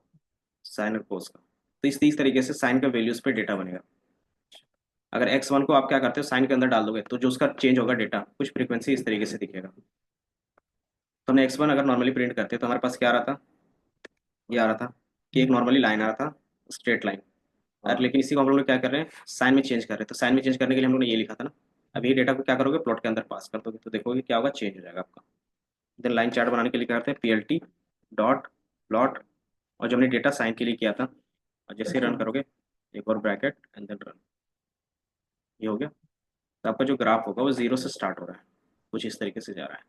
साइन और कोस का। तो इस तरीके से साइन का वैल्यूज पे डेटा बनेगा। अगर x1 को आप क्या करते हो साइन के अंदर डाल दोगे तो जो उसका चेंज होगा डेटा कुछ फ्रीक्वेंसी इस तरीके से दिखेगा। तो हमने x1 अगर नॉर्मली प्रिंट करते तो हमारे पास क्या आ रहा था, ये आ रहा था कि एक नॉर्मली लाइन आ रहा था, स्ट्रेट लाइन। और लेकिन इसी को हम लोग क्या कर रहे हैं, साइन में चेंज कर रहे हैं। तो साइन में चेंज करने के लिए हम लोग ने ये लिखा था ना। अब ये डेटा को क्या करोगे, प्लॉट के अंदर पास कर दोगे तो देखोगे क्या होगा, चेंज हो जाएगा आपका। देन लाइन चार्ट बनाने के लिए क्या करते हैं, PLT डॉट प्लॉट, और जो हमने डेटा साइन के लिए किया था, और जैसे ही रन करोगे, एक और ब्रैकेट एंड देन रन, ये हो गया। तो आपका जो ग्राफ होगा वो जीरो से स्टार्ट हो रहा है, कुछ इस तरीके से जा रहा है।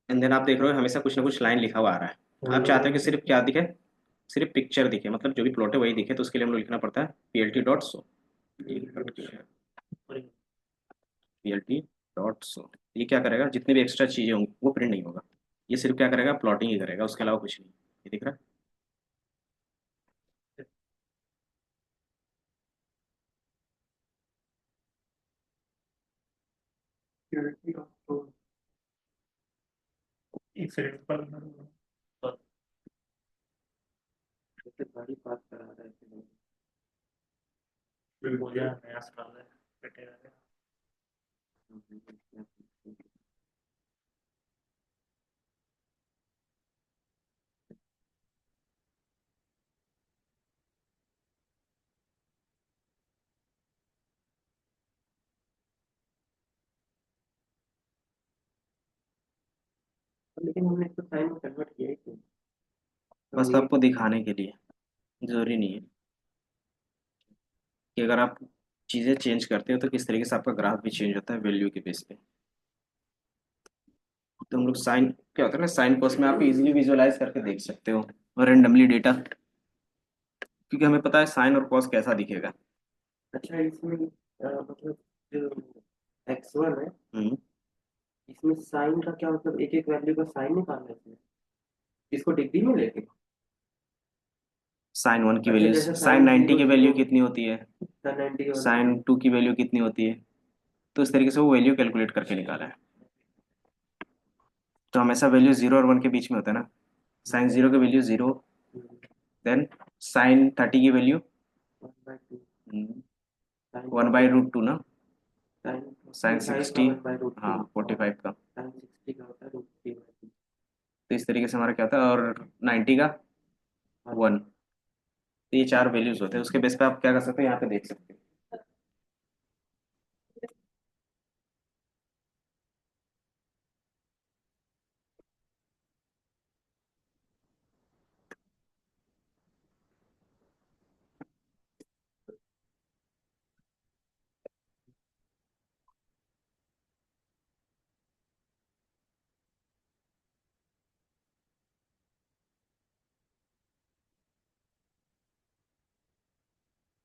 एंड देन आप देख रहे हो हमेशा कुछ ना कुछ लाइन लिखा हुआ आ रहा है। आप चाहते हो कि सिर्फ क्या दिखे, सिर्फ पिक्चर दिखे, मतलब जो भी प्लॉट है वही दिखे, तो उसके लिए हम लोग लिखना पड़ता है PLT dot show. PLT dot show, ये क्या करेगा, जितनी भी एक्स्ट्रा चीजें होंगी वो प्रिंट नहीं होगा, ये सिर्फ क्या करेगा, प्लॉटिंग ही करेगा, उसके अलावा कुछ नहीं। ये दिख रहा है। एक सेकंड पर बड़ी बात करा रहा है। फिर बोलिए नया साल है, बेटे आ लेकिन हमने इसको साइन में कन्वर्ट किया ही क्यों? बस आपको दिखाने के लिए, जरूरी नहीं है कि अगर आप चीज़ें चेंज करते हो तो किस तरीके से आपका ग्राफ भी चेंज होता है वैल्यू के बेस पे। तो हम लोग साइन, क्या होता है ना, साइन कॉस में आप इजीली विजुअलाइज करके देख सकते हो और रेंडमली डेटा, क्योंकि हमें पता है साइन और कॉस कैसा दिखेगा। अच्छा इसमें मतलब जो x1 है, हम्म। इसमें साइन का क्या मतलब, एक एक वैल्यू का साइन निकालना है इसमें, इसको डिग्री में लेके। साइन 1 की अच्छा वैल्यू, जैसे साइन साइन 90 जीरो की जीरो वैल्यू कितनी होती है, टेन 90 और साइन 2 की वैल्यू कितनी होती है, तो इस तरीके से वो वैल्यू कैलकुलेट करके निकाला है। तो हमेशा वैल्यू 0 और 1 के बीच में होता है ना। साइन 0 की वैल्यू 0, देन साइन 30 की वैल्यू 1/2 साइन 1/√2 ना, साइन साइन 45 का 60, 1/√2 हाँ और 45 का। साइन 60 का होता है √3/2। तो इस तरीके से हमारा क्या होता है, और 90 का 1। तो ये चार वैल्यूज होते हैं, उसके बेस पे आप क्या कर सकते हो, यहाँ पे देख सकते हो।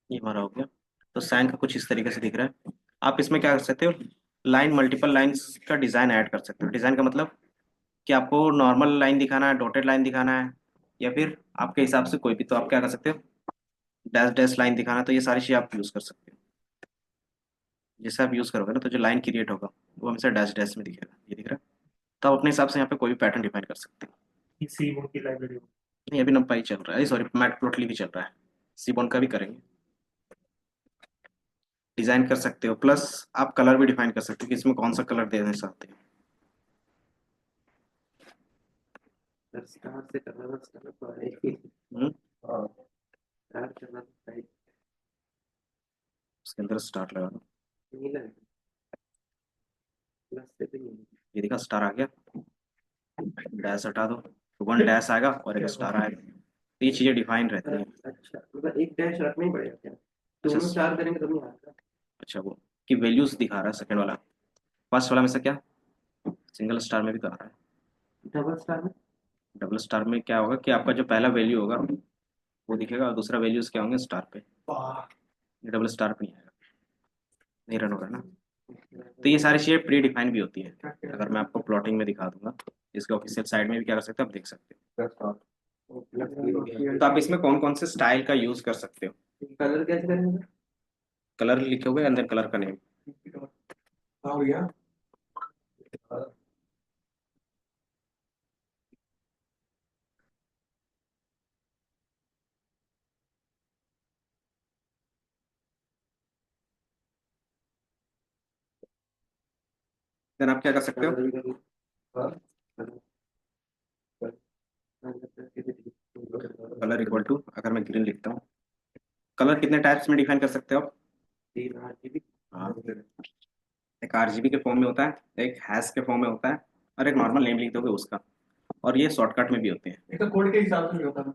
ये हमारा हो गया। तो साइन का कुछ इस तरीके से दिख रहा है। आप इसमें क्या कर सकते हो, लाइन मल्टीपल लाइंस का डिजाइन ऐड कर सकते हो। डिजाइन का मतलब कि आपको नॉर्मल लाइन दिखाना है, डॉटेड लाइन दिखाना है, या फिर आपके हिसाब से कोई भी, तो आप क्या कर सकते हो, डैश डैश लाइन दिखाना है, तो ये सारी चीज़ आप यूज़ कर सकते हो। जैसे आप यूज़ करोगे ना तो जो लाइन क्रिएट होगा वो हमेशा डैश डैश में दिखेगा, ये दिख रहा है। तो आप अपने हिसाब से यहाँ पे कोई भी पैटर्न डिफाइन कर सकते हो। सी बोर्ड की लाइब्रेरी। नहीं अभी नंपाई चल रहा है, सॉरी मैटप्लोटली भी चल रहा है, सीबॉन का भी करेंगे। डिजाइन कर सकते हो, प्लस आप कलर भी डिफाइन कर सकते हो कि इसमें कौन सा कलर देना चाहते हो। सर स्टार से करना, स्टार तो आएगी। हम्म, स्टार करना तो है। उसके अंदर स्टार लगा दो। नहीं लगेगा, प्लस से भी नहीं। ये देखा स्टार आ गया, डैश हटा दो तो वन डैश आएगा और एक स्टार आएगा। तो ये चीजें डिफाइन रहती हैं। अच्छा, मतलब एक डैश रखना ही पड़ेगा क्या? अच्छा दोनों चार करेंगे तब नहीं आएगा? अच्छा, वो कि वैल्यूज दिखा रहा है सेकंड वाला। फर्स्ट वाला में से क्या सिंगल स्टार में भी तो आ रहा है। डबल स्टार में? डबल स्टार में क्या होगा कि आपका जो पहला वैल्यू होगा वो दिखेगा और दूसरा वैल्यूज क्या होंगे स्टार पे। ये डबल स्टार पे नहीं आएगा, नहीं रन होगा ना। तो ये सारी चीज़ें प्री डिफाइन भी होती है। अगर मैं आपको प्लॉटिंग में दिखा दूंगा, इसके ऑफिशियल साइड में भी क्या कर सकते हो आप देख सकते हो। तो आप इसमें कौन कौन से स्टाइल का यूज कर सकते हो। कलर कैसे करेंगे? कलर लिखे हुए अंदर कलर का नेम। हाँ भैया। देन आप क्या कर सकते हो, कलर इक्वल टू, अगर मैं ग्रीन लिखता हूँ, कलर कितने टाइप्स में डिफाइन कर सकते हो आप। हाँ, एक आरजीबी के फॉर्म में होता है, एक हैश के फॉर्म में होता है, और एक नॉर्मल नेम लिख दोगे उसका। और ये शॉर्टकट में भी होते हैं। ये तो कोड के हिसाब से भी होता है।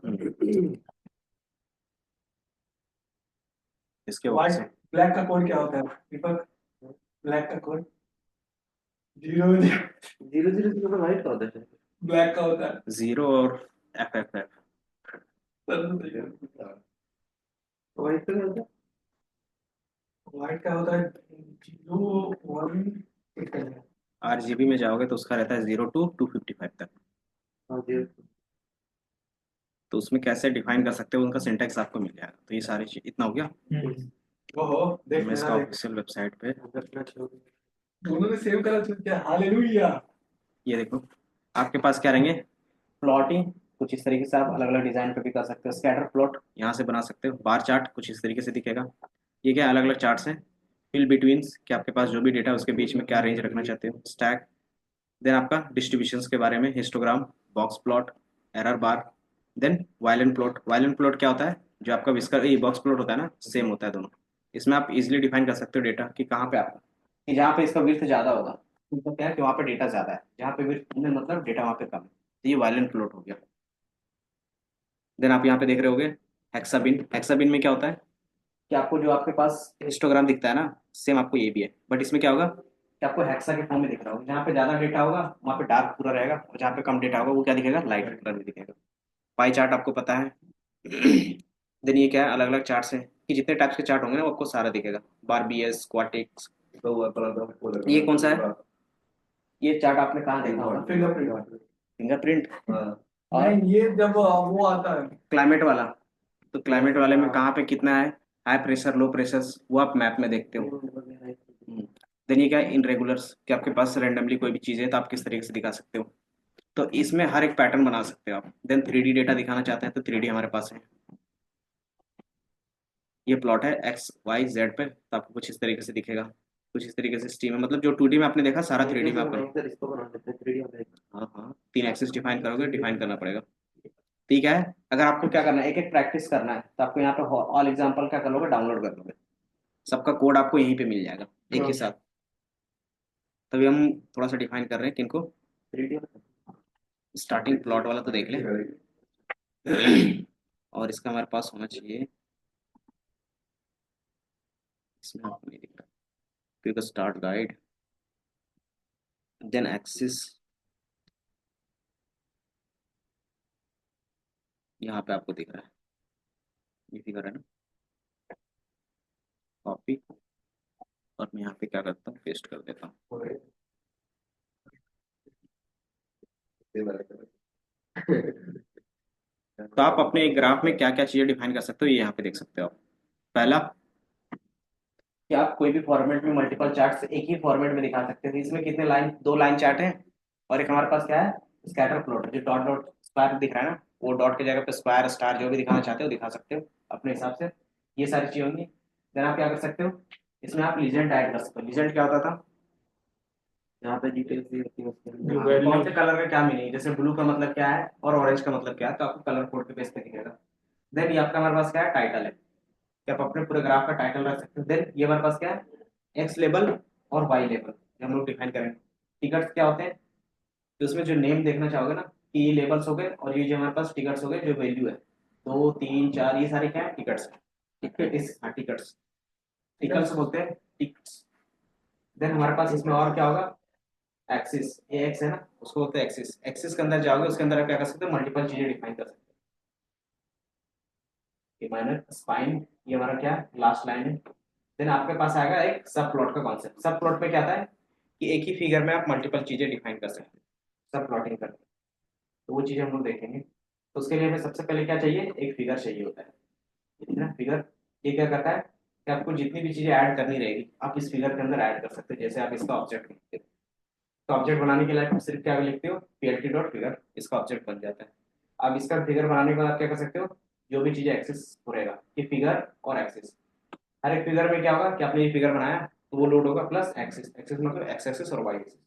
इसके व्हाइट ऑप्शन ब्लैक का कोड क्या होता है दीपक? ब्लैक का code zero zero zero zero का व्हाइट का होता है। ब्लैक का होता है। जीरो और एफ एफ एफ। व्हाइट का क्या होता है? व्हाइट का होता है जीरो वन। आरजीबी में जाओगे तो उसका रहता है 0 to 255 तक। हाँ जी। तो उसमें कैसे डिफाइन कर सकते हो उनका सिंटैक्स आपको मिल जाएगा। तो ये सारी चीज इतना हो गया। ओहो तो देख मैं मेरा इसका देख। ऑफिशियल वेबसाइट पे, दोनों ने सेव करा चुन क्या? हालेलुया। ये देखो आपके पास क्या रहेंगे, प्लॉटिंग कुछ इस तरीके से आप अलग अलग डिजाइन पे भी कर सकते हो। स्कैटर प्लॉट यहाँ से बना सकते हो, बार चार्ट कुछ इस तरीके से दिखेगा। ये क्या अलग अलग चार्ट्स हैं। फिल बिटवीन्स कि आपके पास जो भी डेटा है उसके बीच में क्या रेंज रखना चाहते हो। स्टैक, देन आपका डिस्ट्रीब्यूशंस के बारे में, histogram, box plot, error bar, then violin plot. Violin plot क्या होता है, जो आपका विस्कर ये बॉक्स प्लॉट होता है ना, सेम होता है दोनों। इसमें आप इजीली डिफाइन कर सकते हो डेटा कि कहाँ पे आपका, कि जहाँ पे इसका विड्थ ज़्यादा होगा तो क्या है कि वहाँ पे डेटा ज़्यादा है, जहाँ पे विड्थ में मतलब डेटा वहाँ पे कम है। तो ये वायलेंट प्लॉट हो गया। देन आप यहाँ पे देख रहे होगे हेक्साबिन। हेक्साबिन में क्या होता है कि आपको जो आपके पास हिस्टोग्राम दिखता है ना, सेम आपको ये भी है, बट इसमें क्या होगा कि आपको हेक्सा के फॉर्म में दिख रहा होगा। जहाँ पे ज्यादा डेटा होगा वहाँ पे डार्क पूरा रहेगा, और जहाँ पे कम डेटा होगा वो क्या दिखेगा, लाइट कलर में दिखेगा। पाई चार्ट आपको पता है। देन ये क्या है, अलग अलग चार्ट्स हैं कि जितने टाइप्स के चार्ट होंगे ना वो आपको सारा दिखेगा। बार बी एस क्वाटिक्स, ये कौन सा है, ये चार्ट आपने कहाँ देखा होगा, फिंगरप्रिंट। फिंगरप्रिंट। और नहीं ये जब वो आता है। क्लाइमेट वाला, तो क्लाइमेट वाले में कहाँ पे कितना है, हाई प्रेशर लो प्रेशर, वो आप मैप में देखते हो। देन ये क्या है, इनरेगुलर्स कि आपके पास रेंडमली कोई भी चीज़ है तो आप किस तरीके से दिखा सकते हो। तो इसमें हर एक पैटर्न बना सकते हो आप। देन 3D डेटा दिखाना चाहते हैं तो 3D हमारे पास है। ये प्लॉट है एक्स वाई जेड पे, तो आपको कुछ इस तरीके से दिखेगा। कुछ इस तरीके से स्टीम है, मतलब जो 2D में आपने देखा सारा 3D में आपको। सर इसको बना देते हैं 3D में। हाँ हाँ, 3 एक्सिस डिफाइन करोगे, डिफाइन करना पड़ेगा। ठीक है, अगर आपको क्या करना है, एक एक प्रैक्टिस करना है तो आपको यहाँ पे ऑल एग्जाम्पल क्या कर लोगे, डाउनलोड कर लोगे। सबका कोड आपको यहीं पे मिल जाएगा एक ही साथ। तभी हम थोड़ा सा डिफाइन कर रहे हैं किनको, 3D। स्टार्टिंग प्लॉट वाला तो देख लें। और इसका हमारे पास होना चाहिए, इसमें आपको नहीं दिख रहा, क्योंकि स्टार्ट गाइड, देन एक्सिस, यहाँ पे आपको दिख रहा है, ये फिगर है ना, कॉपी, और मैं यहाँ पे क्या करता हूँ, पेस्ट कर देता हूँ। तो आप अपने ग्राफ में क्या क्या चीज़ें डिफाइन कर सकते हो ये यहाँ पे देख सकते हो आप। पहला कि आप कोई भी फॉर्मेट में मल्टीपल चार्ट्स एक ही फॉर्मेट में दिखा सकते हो। इसमें कितने लाइन, 2 लाइन चार्ट है, और एक हमारे पास क्या है, स्कैटर प्लॉट, जो डॉट डॉट स्क्वायर दिख रहा है ना, वो डॉट की जगह पे स्क्वायर स्टार जो भी दिखाना चाहते हो दिखा सकते हो अपने हिसाब से। ये सारी चीज़ें होंगी। देन आप क्या कर सकते हो, इसमें आप लीजेंड ऐड कर सकते हो। लीजेंड क्या होता था, यहाँ पे डिटेल्स दी होती है उसके जो अंदर कौन से वैल्यू कलर का क्या मीनिंग, जैसे ब्लू का मतलब क्या है और ऑरेंज का मतलब क्या है, तो आपको कलर कोड के बेस पे दिखेगा। देन ये आपका हमारे पास क्या है, टाइटल है कि आप अपने पूरे ग्राफ का टाइटल रख सकते हो। देन ये हमारे पास क्या है, एक्स लेबल और वाई लेबल हम लोग डिफाइन करेंगे। टिकट्स क्या होते हैं, तो उसमें जो नेम देखना चाहोगे ना कि ये लेबल्स हो गए और ये जो हमारे पास टिकट्स हो गए जो वैल्यू है 2 3 4, ये सारे क्या है, टिकट्स। टिकट्स, हाँ टिकट्स, टिकट्स बोलते हैं टिकट्स। देन हमारे पास इसमें और क्या होगा, एक्सिस, ये एक्स है ना उसको बोलते हैं एक्सिस। एक्सिस के अंदर जाओगे उसके अंदर आप क्या कर सकते हो, मल्टीपल चीजें डिफाइन कर सकते हो। माइनर स्पाइन, ये हमारा क्या लास्ट लाइन है। देन आपके पास आएगा एक सब प्लॉट का कॉन्सेप्ट। सब प्लॉट में क्या आता है कि एक ही फिगर में आप मल्टीपल चीजें डिफाइन कर सकते हो सब प्लॉटिंग करके। तो वो चीजें हम लोग देखेंगे। तो उसके लिए हमें सबसे पहले क्या चाहिए, एक फिगर चाहिए होता है, ठीक है ना। फिगर ये क्या करता है कि आपको जितनी भी चीजें ऐड करनी रहेगी आप इस फिगर के अंदर ऐड कर सकते हो। जैसे आप इसका ऑब्जेक्ट लिखते हो, तो ऑब्जेक्ट बनाने के लिए आप सिर्फ क्या लिखते हो, पीएलटी डॉट फिगर, इसका ऑब्जेक्ट बन जाता है। अब इसका फिगर बनाने के बाद आप क्या कर सकते हो, जो भी चीजें एक्सेस हो रहेगा ये फिगर और एक्सेस, हर एक फिगर में क्या होगा कि आपने ये फिगर बनाया तो वो लोड होगा प्लस एक्सेस। एक्सेस मतलब एक्स एक्सेस और वाई एक्सेस,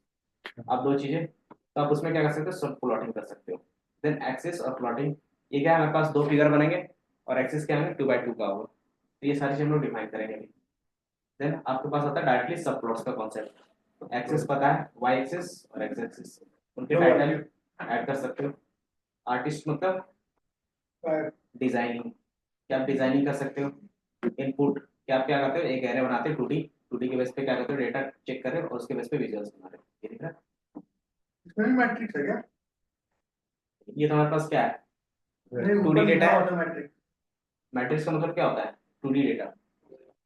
आप दो चीजें, तो आप उसमें क्या कर सकते हो, सब प्लॉटिंग कर सकते हो। देन एक्सेस और प्लॉटिंग, ये क्या है हमारे पास दो फिगर बनेंगे और एक्सेस क्या है 2x2 का होगा। तो ये सारी चीजें हम लोग डिफाइन करेंगे अभी। देन आपके पास आता है डायरेक्टली सब प्लॉट्स का कॉन्सेप्ट। एक्सेस पता है, वाई एक्सेस और एक्स एक्सेस, उनके टाइटल ऐड कर सकते हो। आर्टिस्ट मतलब डिजाइनिंग, क्या आप डिजाइनिंग कर सकते हो। इनपुट, क्या आप क्या करते हो, एक एरे बनाते हो 2D, 2D के बेस पे क्या करते हो, डेटा चेक कर रहे हो और उसके बेस पे विजुअल्स बना रहे हो। ये दिख रहा है? इसमें भी मैट्रिक्स है क्या? ये तो हमारे पास क्या है, नहीं, 2D ऊपर डेटा लिखा है। होता है मैट्रिक्स। मैट्रिक्स का मतलब क्या होता है, 2D डेटा।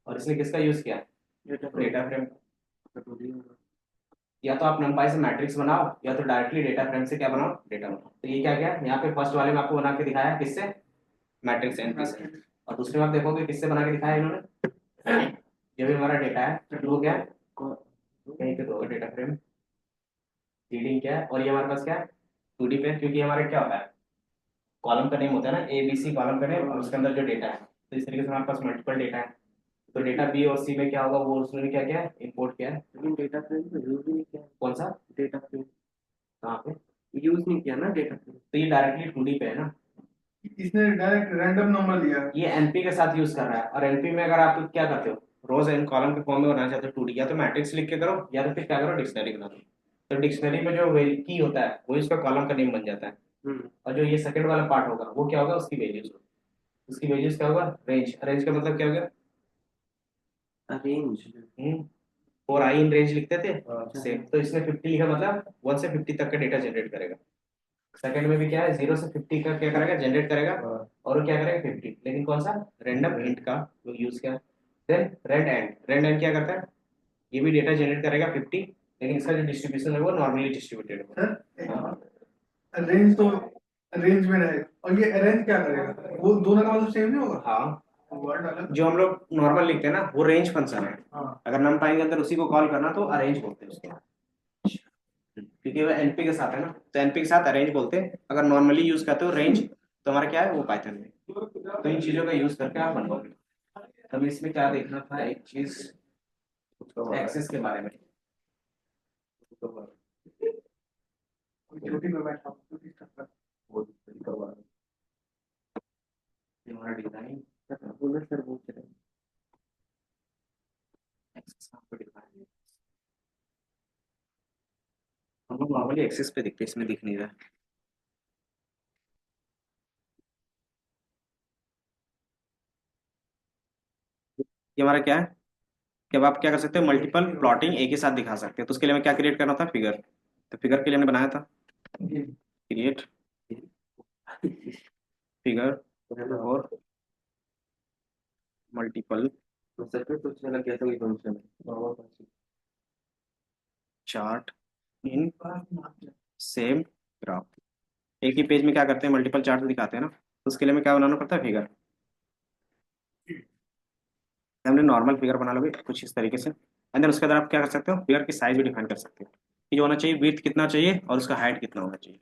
और इसने किसका यूज किया है, डेटा फ्रेम। या तो आप numpy से मैट्रिक्स बनाओ या तो डायरेक्टली डेटा फ्रेम से क्या बनाओ, डेटा बनाओ। तो ये क्या गया यहाँ पे फर्स्ट वाले में आपको बना के दिखाया किससे, मैट्रिक्स एनपी से। और दूसरे में आप देखोगे किससे बना के दिखाया इन्होंने, जो भी हमारा डेटा है वो क्या है, कहीं पे तो डेटा फ्रेम रीडिंग क्या है। और ये हमारे पास क्या है 2D पे, क्योंकि हमारे क्या होता है, कॉलम का नेम होता है ना, ए बी सी कॉलम का नेम और उसके अंदर जो डेटा है। तो इस तरीके से हमारे पास मल्टीपल डेटा है। तो डेटा बी और सी में क्या होगा, वो उसने क्या क्या इंपोर्ट किया है। लेकिन डेटा फ्रेम तो यूज नहीं किया, कौन सा डेटा फ्रेम, कहाँ पे यूज नहीं किया ना डेटा फ्रेम, तो ये डायरेक्टली 2D पे है ना। इसने डायरेक्ट रैंडम नंबर लिया। ये एनपी के साथ यूज कर रहा है। और एनपी में अगर आप क्या करते हो, रोज एंड कॉलम के फॉर्म में बनाना चाहते हो 2D, या तो मैट्रिक्स लिख के करो या तो फिर क्या करो, डिक्शनरी बना दो। तो डिक्शनरी में जो की होता है वो इसका कॉलम का नेम बन जाता है। और जो ये सेकंड वाला पार्ट होगा वो क्या होगा, उसकी वैल्यूज। उसकी वैल्यूज क्या होगा, रेंज। रेंज का मतलब क्या हो गया, रेंज। और आई इन रेंज लिखते थे सेम, तो इसने 50 लिखा मतलब 1 से 50 तक का डेटा जनरेट करेगा। सेकंड में भी क्या है, 0 से 50 का क्या करेगा, जनरेट करेगा। और वो क्या करेगा 50, लेकिन कौन सा, रैंडम इंट का वो यूज किया। Then rand and, rand and क्या करता है, ये भी डेटा जनरेट करेगा 50, लेकिन इसका जो डिस्ट्रीब्यूशन है वो नॉर्मली डिस्ट्रीब्यूटेड है। रेंज तो रेंज में रहेगा और ये अरेंज क्या करेगा, वो दोनों का मतलब सेम नहीं होगा। हाँ, वर्ड अलग। जो हम लोग नॉर्मल लिखते हैं ना वो रेंज फंक्शन है। हाँ। अगर नमपाई के अंदर उसी को कॉल करना तो अरेंज बोलते हैं उसको, क्योंकि वो एनपी के साथ है ना, तो एनपी के साथ अरेंज बोलते हैं। अगर नॉर्मली यूज करते हो रेंज तो हमारा क्या है वो पाइथन में। तो इन चीजों का यूज करके आप बनवाओगे। तब इसमें क्या देखना था, एक चीज एक्सेस के बारे में। छोटी में बैठा हूँ, छोटी स्ट्रक्चर। हमारा डिजाइन बोलो सर, वो चले एक्सेस आपको डिफाइन, हम लोग नॉर्मली एक्सेस पे देखते हैं, इसमें दिख नहीं रहा। ये हमारा क्या है कि अब आप क्या कर सकते हो, मल्टीपल प्लॉटिंग एक ही साथ दिखा सकते हैं। तो उसके लिए हमें क्या क्रिएट करना था, फिगर। तो फिगर के लिए हमने बनाया था क्रिएट फिगर और multiple chart in same graph. एक ही पेज में क्या करते हैं, मल्टीपल चार्ट दिखाते हैं ना, तो उसके लिए हमें क्या बनाना पड़ता है, फिगर। हमने नॉर्मल फिगर बना लोगे कुछ इस तरीके से, एंड देन उसके अंदर आप क्या कर सकते हो, फिगर की साइज भी डिफाइन कर सकते हो कि जो होना चाहिए, विड्थ कितना चाहिए और उसका हाइट कितना होना चाहिए।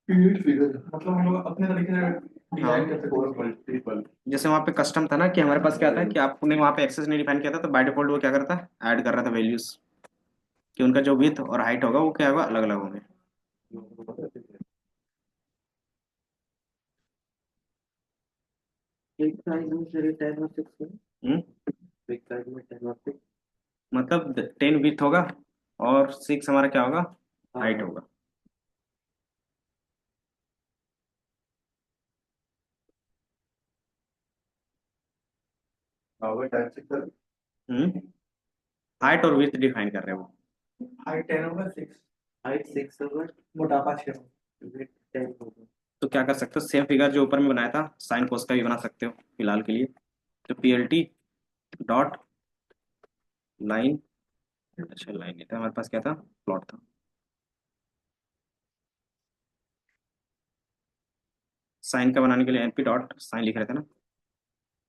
क्रिएट फिगर मतलब हम लोग अपने तरीके से डिजाइन कर सकते हैं मल्टीपल। जैसे वहाँ पे कस्टम था ना कि हमारे पास क्या था कि आपने वहाँ पे एक्सेस नहीं डिफाइन किया था, तो बाय डिफॉल्ट वो क्या करता है, ऐड कर रहा था वैल्यूज कि उनका जो विड्थ और हाइट होगा वो क्या होगा, अलग अलग होंगे। एक साइज में चलिए 10 और 6 हम्म, एक साइज में 10 और 6। मतलब 10 विड्थ होगा और 6 हमारा क्या होगा, हाइट होगा। हाँ वो 10 6 हम्म, हाइट और विड्थ डिफाइन कर रहे हैं वो। हाइट 10 होगा 6 हाइट 6 होगा मोटापा 6 वेट 10 होगा। तो क्या कर सकते हो, सेम फिगर जो ऊपर में बनाया था साइन कोस का भी बना सकते हो फिलहाल के लिए। तो P L T dot line, अच्छा लाइन नहीं था हमारे पास, क्या था, प्लॉट था। साइन का बनाने के लिए एनपी डॉट साइन लिख रहे थे ना,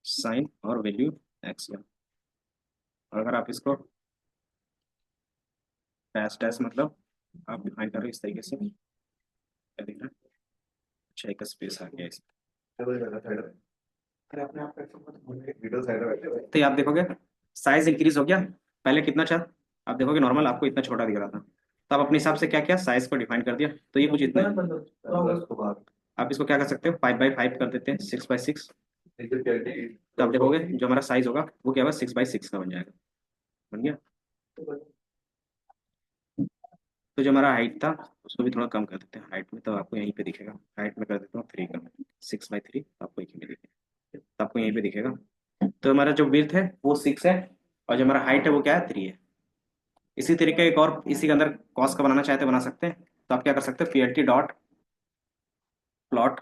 साइन और वैल्यू एक्स। और अगर आप इसको डैश डैश मतलब आप डिफाइन कर रहे हो इस तरीके से, क्या दिख रहा है, अच्छा एक स्पेस आ गया इसमें। डबल जगह साइड में अरे अपने आप करके मत बोलिए मिडिल साइड में बैठे हुए। तो ये आप देखोगे साइज इंक्रीज हो गया, पहले कितना था, आप देखोगे नॉर्मल आपको इतना छोटा दिख रहा था, तो आप अपने हिसाब से क्या किया, साइज को डिफाइन कर दिया, तो ये कुछ इतना है। उसको बाद आप इसको क्या कर सकते हो, 5 बाई 5 कर देते हैं, 6 बाई 6। इधर क्या तो आप देखोगे जो हमारा साइज होगा वो क्या होगा, 6 बाई 6 का बन जाएगा, बन गया। तो जो हमारा हाइट था उसको भी थोड़ा कम कर देते हैं हाइट में, तो आपको यहीं पे दिखेगा, हाइट में कर देता हूँ 3 का, 6 बाई 3, तो आपको यहीं पे दिखेगा, तो आपको यहीं पे दिखेगा। तो हमारा जो विड्थ है वो 6 है, और जो हमारा हाइट है वो क्या है, 3 है। इसी तरीके एक और इसी के अंदर कॉस का बनाना चाहते हैं बना सकते हैं, तो आप क्या कर सकते हो, P L T dot plot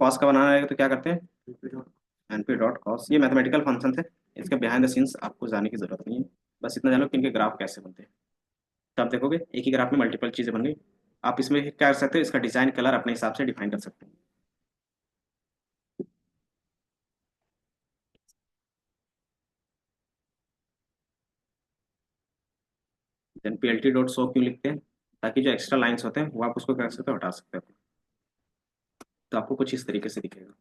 cos का बनाना है तो क्या करते हैं, एनपी डॉट कॉस, ये मैथमेटिकल फंक्शन है, इसके बिहाइंड द सीन्स आपको जाने की जरूरत नहीं है, बस इतना जानो कि इनके ग्राफ कैसे बनते हैं। तो आप देखोगे एक ही ग्राफ में मल्टीपल चीजें बन गई। आप इसमें क्या कर सकते हो, इसका डिजाइन कलर अपने हिसाब से डिफाइन कर सकते हो। Then P L T dot show क्यों लिखते हैं, ताकि जो एक्स्ट्रा लाइंस होते हैं वो आप उसको क्या कर सकते हो, हटा सकते हो। तो आपको कुछ इस तरीके से दिखेगा।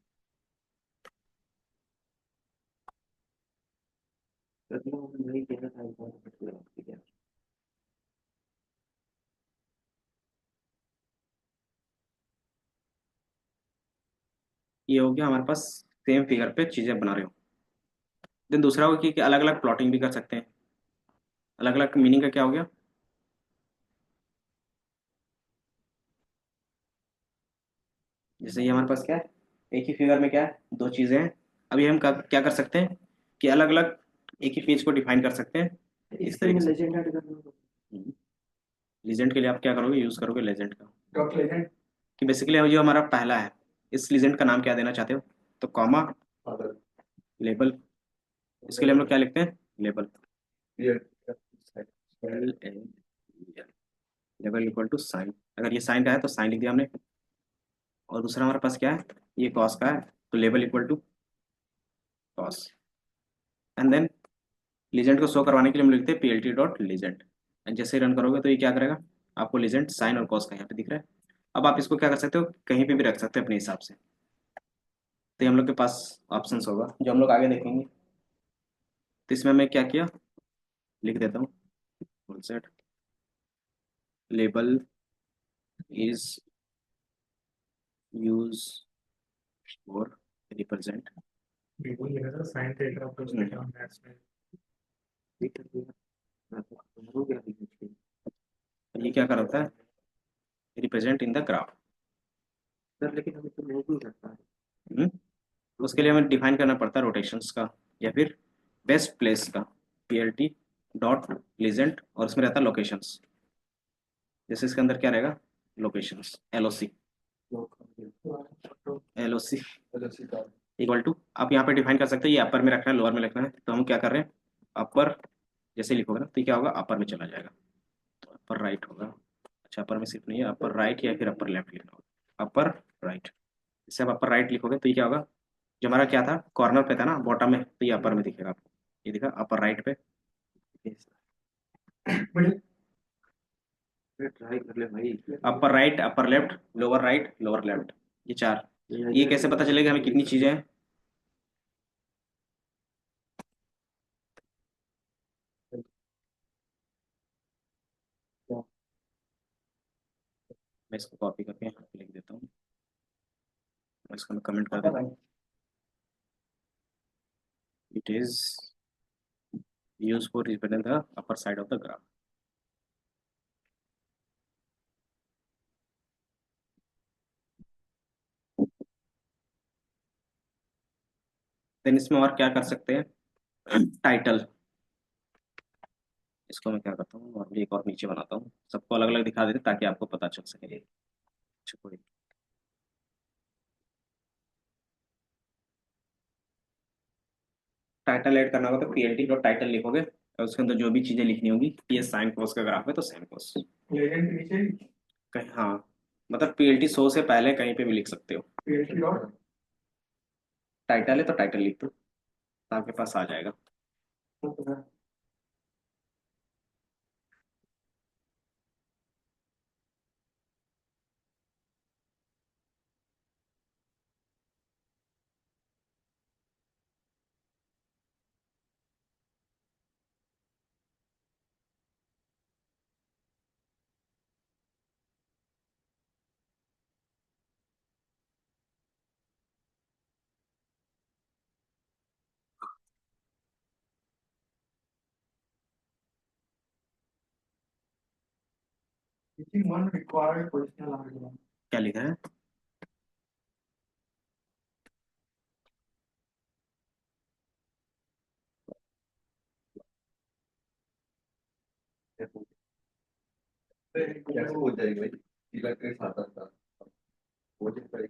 नहीं कहना था ये हो गया हमारे पास, सेम फिगर पे चीजें बना रहे हो। देन दूसरा हो कि अलग अलग प्लॉटिंग भी कर सकते हैं। अलग अलग मीनिंग का क्या हो गया, जैसे ये हमारे पास क्या है, एक ही फिगर में क्या है, दो चीजें हैं। अभी हम क्या कर सकते हैं कि अलग अलग एक ही पेज को डिफाइन कर सकते हैं इस इसके तरीके में से। लेजेंड ऐड करना होगा लीजेंड के लिए आप क्या करोगे, यूज करोगे लेजेंड का, डॉट लेजेंड कि बेसिकली जो हमारा पहला है इस लीजेंड का नाम क्या देना चाहते हो, तो कॉमा फादर लेबल, इसके लिए हम लोग क्या लिखते हैं, लेबल, ये लेबल इक्वल टू साइन, अगर ये साइन का है तो साइन लिख दिया हमने। और दूसरा हमारे पास क्या है, ये कॉस का है, तो label equal to cos. And then legend को शो करवाने के लिए हम लिखते हैं P L T dot legend. And जैसे रन करोगे तो ये क्या करेगा, आपको लीजेंड साइन और कॉस का यहाँ पे दिख रहा है। अब आप इसको क्या कर सकते हो, कहीं पे भी रख सकते हो अपने हिसाब से। तो ये हम लोग के पास ऑप्शंस होगा जो हम लोग आगे देखेंगे। तो इसमें मैं क्या किया, लिख देता हूँ, set label is use for represent. बिल्कुल ये था sine theta plus theta maths में। ये क्या करता है, represent in the graph. Sir लेकिन हमें तो नहीं करता है उसके लिए हमें डिफाइन करना पड़ता है रोटेशंस का, या फिर बेस्ट प्लेस का, P L T dot legend, और उसमें रहता है लोकेशंस। जैसे इसके अंदर क्या रहेगा, locations L O C, L O C equal to, आप यहाँ पे डिफाइन कर सकते हैं ये अपर में रखना है लोअर में रखना है, तो हम क्या कर रहे हैं, अपर जैसे लिखोगे ना तो ये क्या होगा, अपर में चला जाएगा, तो अपर राइट होगा। अच्छा अपर में सिर्फ नहीं है, अपर राइट या फिर अपर लेफ्ट लिखना होगा, अपर राइट। जैसे आप अपर राइट लिखोगे तो ये क्या होगा, जो हमारा क्या था कॉर्नर पे था ना बॉटम में, तो ये अपर में दिखेगा आपको, ये दिखा अपर राइट पे। मिडिल ट्राई कर ले भाई। Upper right, upper left, lower left, ये चार। ये कैसे पता चलेगा हमें कितनी चीजें हैं? मैं इसको कॉपी करके यहाँ पे लिख देता हूँ, मैं इसको कमेंट कर देता हूँ। It is use for represent the upper side of the graph. Then इसमें और क्या कर सकते हैं? टाइटल। इसको मैं क्या करता हूँ, और भी एक और नीचे बनाता हूँ, सबको अलग अलग दिखा देते ताकि आपको पता चल सके। अच्छा, कोई टाइटल ऐड करना होगा तो पीएलटी डॉट टाइटल लिखोगे और उसके अंदर जो भी चीजें लिखनी होगी, ये साइन कॉस का ग्राफ है तो साइन कॉस। लेजेंड के नीचे कहीं हाँ, मतलब पीएलटी 100 से पहले कहीं पे भी लिख सकते हो। पीएचडी डॉट टाइटल है तो टाइटल लिख दो, तो आपके पास आ जाएगा। Teaching one required positional argument. क्या लिखा है? कैसे हो जाएगी भाई? तिलक के साथ आता हो जाएगा।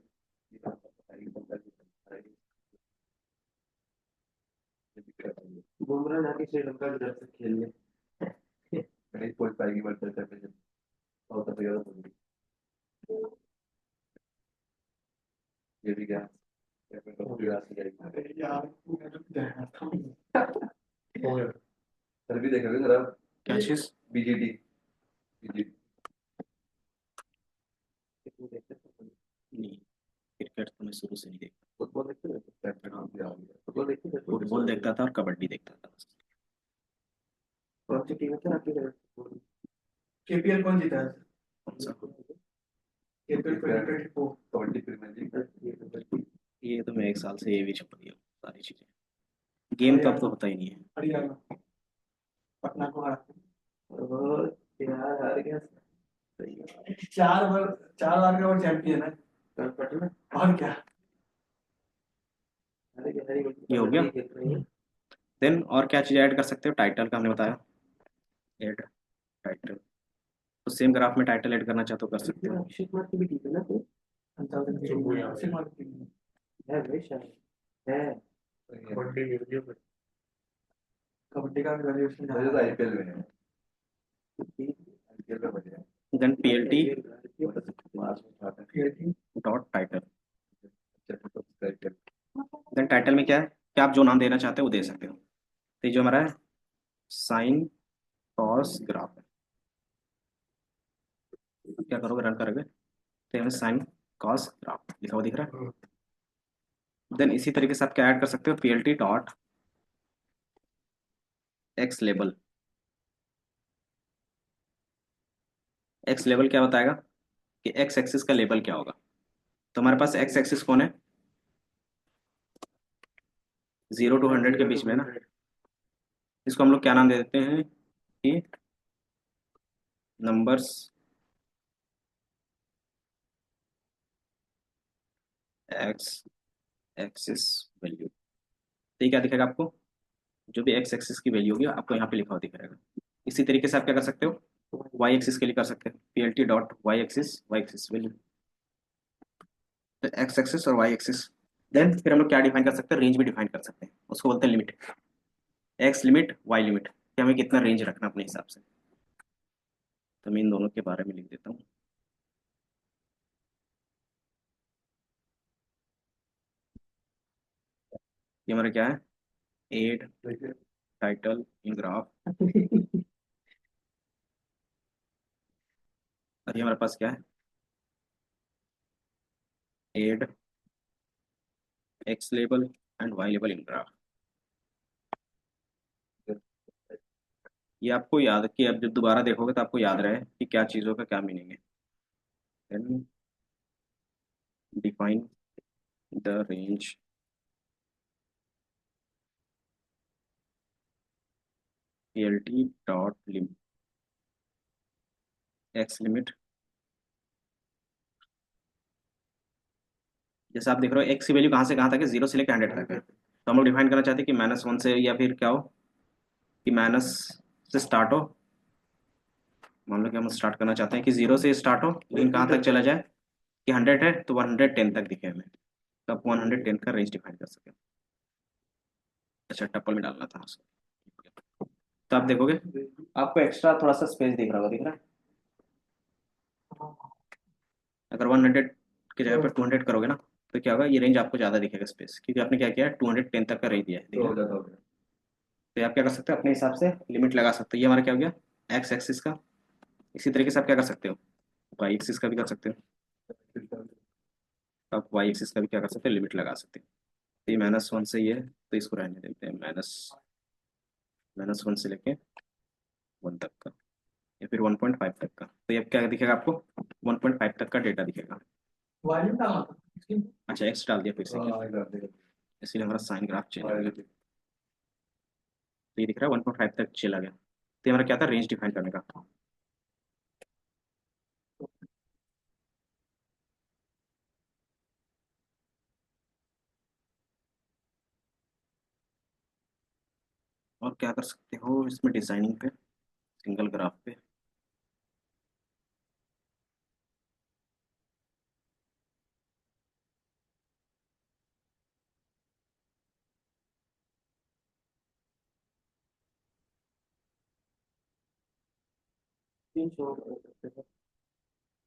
बुमराह जाके श्रीलंका की तरफ से खेलने नहीं पहुंच पाएगी वर्ल्ड कप में। साउथ अफ्रीका तो होगी। ये भी क्या अरे यार मैं तो देखा था हो गया सर भी देखोगे सर आप क्या चीज? बीजीटी बीजीटी नहीं, क्रिकेट तो मैं शुरू से नहीं देखता। फुटबॉल देखते हो फुटबॉल देखते हो फुटबॉल देखता था और कबड्डी देखता था। कौन सी टीम है सर आपकी केपीएल कौन जीता है कौन सा? केपीएल 2024 कबड्डी प्रीमियर लीग ये तो मैं एक साल से ये भी छुप रही हूँ सारी चीजें। गेम तो अब तो होता ही नहीं है। हरियाणा पटना को हरा और यार हार गया सही है। चार बार का वो चैंपियन है कल पटना और क्या ये हो गया। देन और क्या चीज़ ऐड कर सकते हो? टाइटल का हमने बताया, ऐड टाइटल। तो सेम ग्राफ में टाइटल ऐड करना चाहते हो कर सकते हो। अक्षय कुमार की भी टीम है ना तो अक्षय कुमार की टीम है भाई शायद है कबड्डी वीडियो पे कबड्डी का ग्रेजुएशन मुझे तो आईपीएल में है आईपीएल में बढ़िया then PLT PLT dot title. Then title में क्या है, क्या आप जो नाम देना चाहते हो वो दे सकते हो। तो ये जो हमारा है साइन कॉस ग्राफ है। क्या करोगे, रन करोगे तो हमें साइन कॉस ग्राफ लिखा हुआ दिख रहा है। देन इसी तरीके से आप क्या ऐड कर सकते हो, PLT dot x label. X label क्या बताएगा कि एक्स एक्सिस का लेबल क्या होगा। तो हमारे पास एक्स एक्सिस कौन है? 0 to 100 के बीच में ना। इसको हम लोग क्या नाम दे देते हैं कि नंबर्स एक्स एक्सिस वैल्यू। तो ये क्या दिखेगा आपको, जो भी एक्स एक्सिस की वैल्यू होगी आपको यहाँ पे लिखा हुआ दिख रहेगा। इसी तरीके से आप क्या कर सकते हो, वाई एक्सिस के लिए कर सकते हो, PLT dot Y axis value. तो एक्स एक्सिस और वाई एक्सिस। देन फिर हम लोग क्या डिफाइन कर सकते हैं, रेंज भी डिफाइन कर सकते हैं, उसको बोलते हैं limit. X limit Y limit, कि हमें कितना रेंज रखना अपने हिसाब से। तो मैं इन दोनों के बारे में लिख देता हूँ। ये हमारा क्या है, एड टाइटल इन ग्राफ और ये हमारे पास क्या है, add X label and Y label in graph. ये आपको याद कि अब जब दोबारा देखोगे तो आपको याद रहे कि क्या चीज़ों का क्या मीनिंग है। Then define the range L T dot lim X limit. जैसे आप देख रहे हो एक्स की वैल्यू कहाँ से कहाँ तक है, 0 से लेकर 100 तक है, तो हम लोग डिफाइन करना चाहते हैं कि -1 से, या फिर क्या हो कि माइनस से स्टार्ट हो। मान लो कि हम स्टार्ट करना चाहते हैं कि 0 से स्टार्ट हो लेकिन कहाँ तक चला जाए, कि 100 है तो 110 तक दिखे हमें, तो आप 110 का रेंज डिफाइन कर सकें। अच्छा, टप्पल में डालना था उसको। तो आप देखोगे आपको एक्स्ट्रा थोड़ा सा स्पेस दिख रहा होगा, दिख रहा है। अगर 100 की जगह पर 200 करोगे ना, तो क्या होगा, ये रेंज आपको ज़्यादा दिखेगा स्पेस, क्योंकि आपने क्या किया है, 210 तक का रेंज दिया है, दिख रहा है? तो आप क्या कर सकते हो, अपने हिसाब से लिमिट लगा सकते हो। ये हमारा क्या हो गया, एक्स एक्सिस का। इसी तरीके से आप क्या कर सकते हो, वाई एक्सिस का भी कर सकते हो। आप वाई एक्सिस का भी क्या कर सकते हो, लिमिट लगा सकते हो। तो ये -1 से ये है, तो इसको रहने देते हैं, -1 से लेके 1 तक का, या फिर 1.5 तक का। तो ये क्या दिखेगा आपको, 1.5 तक का डेटा दिखेगा। वॉल्यूम डालना था इसकी। अच्छा, एक्स डाल दिया फिर से क्या, इसलिए हमारा साइन ग्राफ चेंज हो गया। तो ये दिख रहा है 1.5 तक चला गया। तो ये हमारा क्या था, रेंज डिफाइन करने का। और क्या कर सकते हो इसमें, डिजाइनिंग पे, सिंगल ग्राफ पे।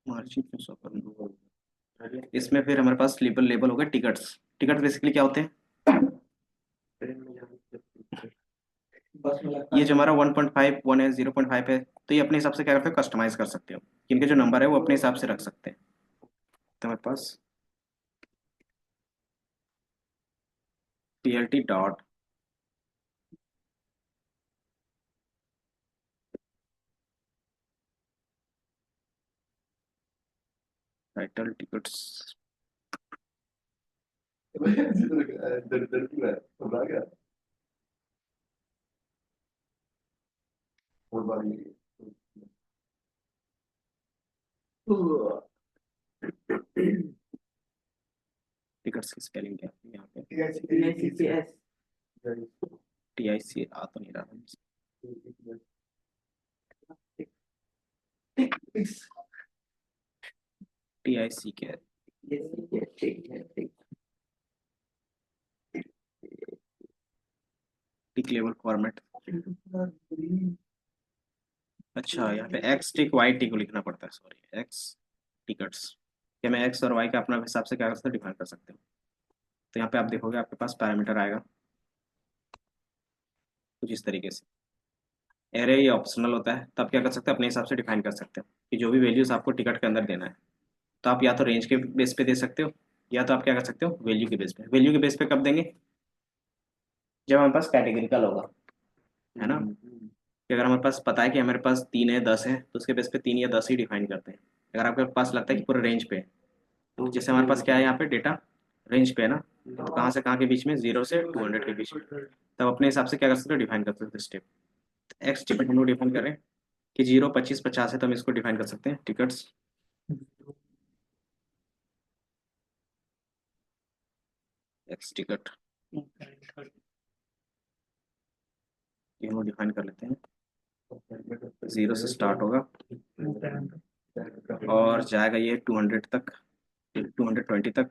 मार्जिन क्यों शो करना, इसमें फिर हमारे पास लेबल लेबल होगा टिकट्स। टिकट बेसिकली क्या होते हैं, बस में लगता ये है। जो हमारा 1.5 1 है, 0.5 है, तो ये अपने हिसाब से क्या करते हो, कस्टमाइज कर सकते हो। इनके जो नंबर है वो अपने हिसाब से रख सकते हैं। तो हमारे पास T dot title tickets. Tickets की स्पेलिंग क्या है यहाँ पे, TICS TIC आ तो नहीं रहा है। TIC क्या है, टिक लेवल फॉर्मेट। अच्छा, यहाँ पे एक्स टिक वाई टिक लिखना पड़ता है, सॉरी, एक्स टिकट्स। क्या मैं एक्स और वाई का अपना हिसाब से क्या कर सकते डिफाइन कर सकते हो। तो यहाँ पे आप देखोगे आपके पास पैरामीटर आएगा कुछ इस तरीके से। एरे ये ऑप्शनल होता है, तो आप क्या कर सकते हो, अपने हिसाब से डिफाइन कर सकते हो कि जो भी वैल्यूज आपको टिकट के अंदर देना है। तो आप या तो रेंज के बेस पे दे सकते हो, या तो आप क्या कर सकते हो, वैल्यू के बेस पे। वैल्यू के बेस पे कब देंगे, जब हमारे पास कैटेगरिकल होगा, है ना। कि अगर हमारे पास पता है कि हमारे पास 3 है 10 है, तो उसके बेस पे 3 या 10 ही डिफाइन करते हैं। अगर आपके पास लगता है कि पूरा रेंज पे है, तो जैसे हमारे पास क्या है यहाँ पे डेटा रेंज पे है ना, तो कहाँ से कहाँ के बीच में, 0 से 200 के बीच में। तब अपने हिसाब से क्या कर सकते हो, डिफाइन कर सकते हो स्टेप। एक्स टिकट हम लोग डिफाइन कर रहे हैं कि 0 25 50 है, तो हम इसको डिफाइन कर सकते हैं टिकट्स एक्स टिकट। ये हम लोग डिफाइन कर लेते हैं, 0 से स्टार्ट होगा और जाएगा ये 200 तक, 220 तक।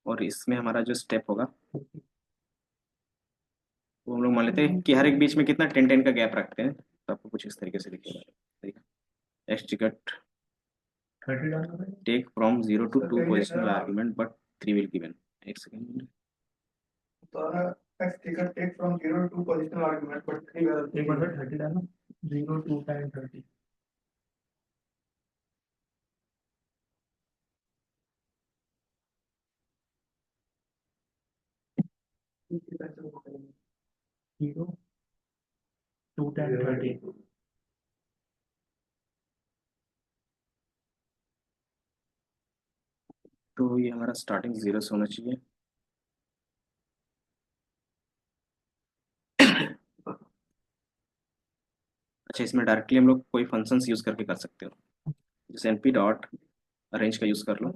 और इसमें हमारा जो स्टेप होगा वो हम लोग मान लेते हैं कि हर एक बीच में कितना 10 10 का गैप रखते हैं, तो आपको कुछ इस तरीके से दिखेगा। एक्स टिकट 30 डालना है। Take from 0 to 2 positional argument but 3 will given। एक सेकंड, तो X ticket take from 0 to positional argument but 3 एक बार 30 डालना, 0 2 टाइम 30। 0 2 10 30 तो ये हमारा स्टार्टिंग 0 से होना चाहिए। अच्छा, इसमें डायरेक्टली हम लोग कोई फंक्शंस यूज़ करके कर सकते हो, जैसे np डॉट अरेंज का यूज़ कर लो।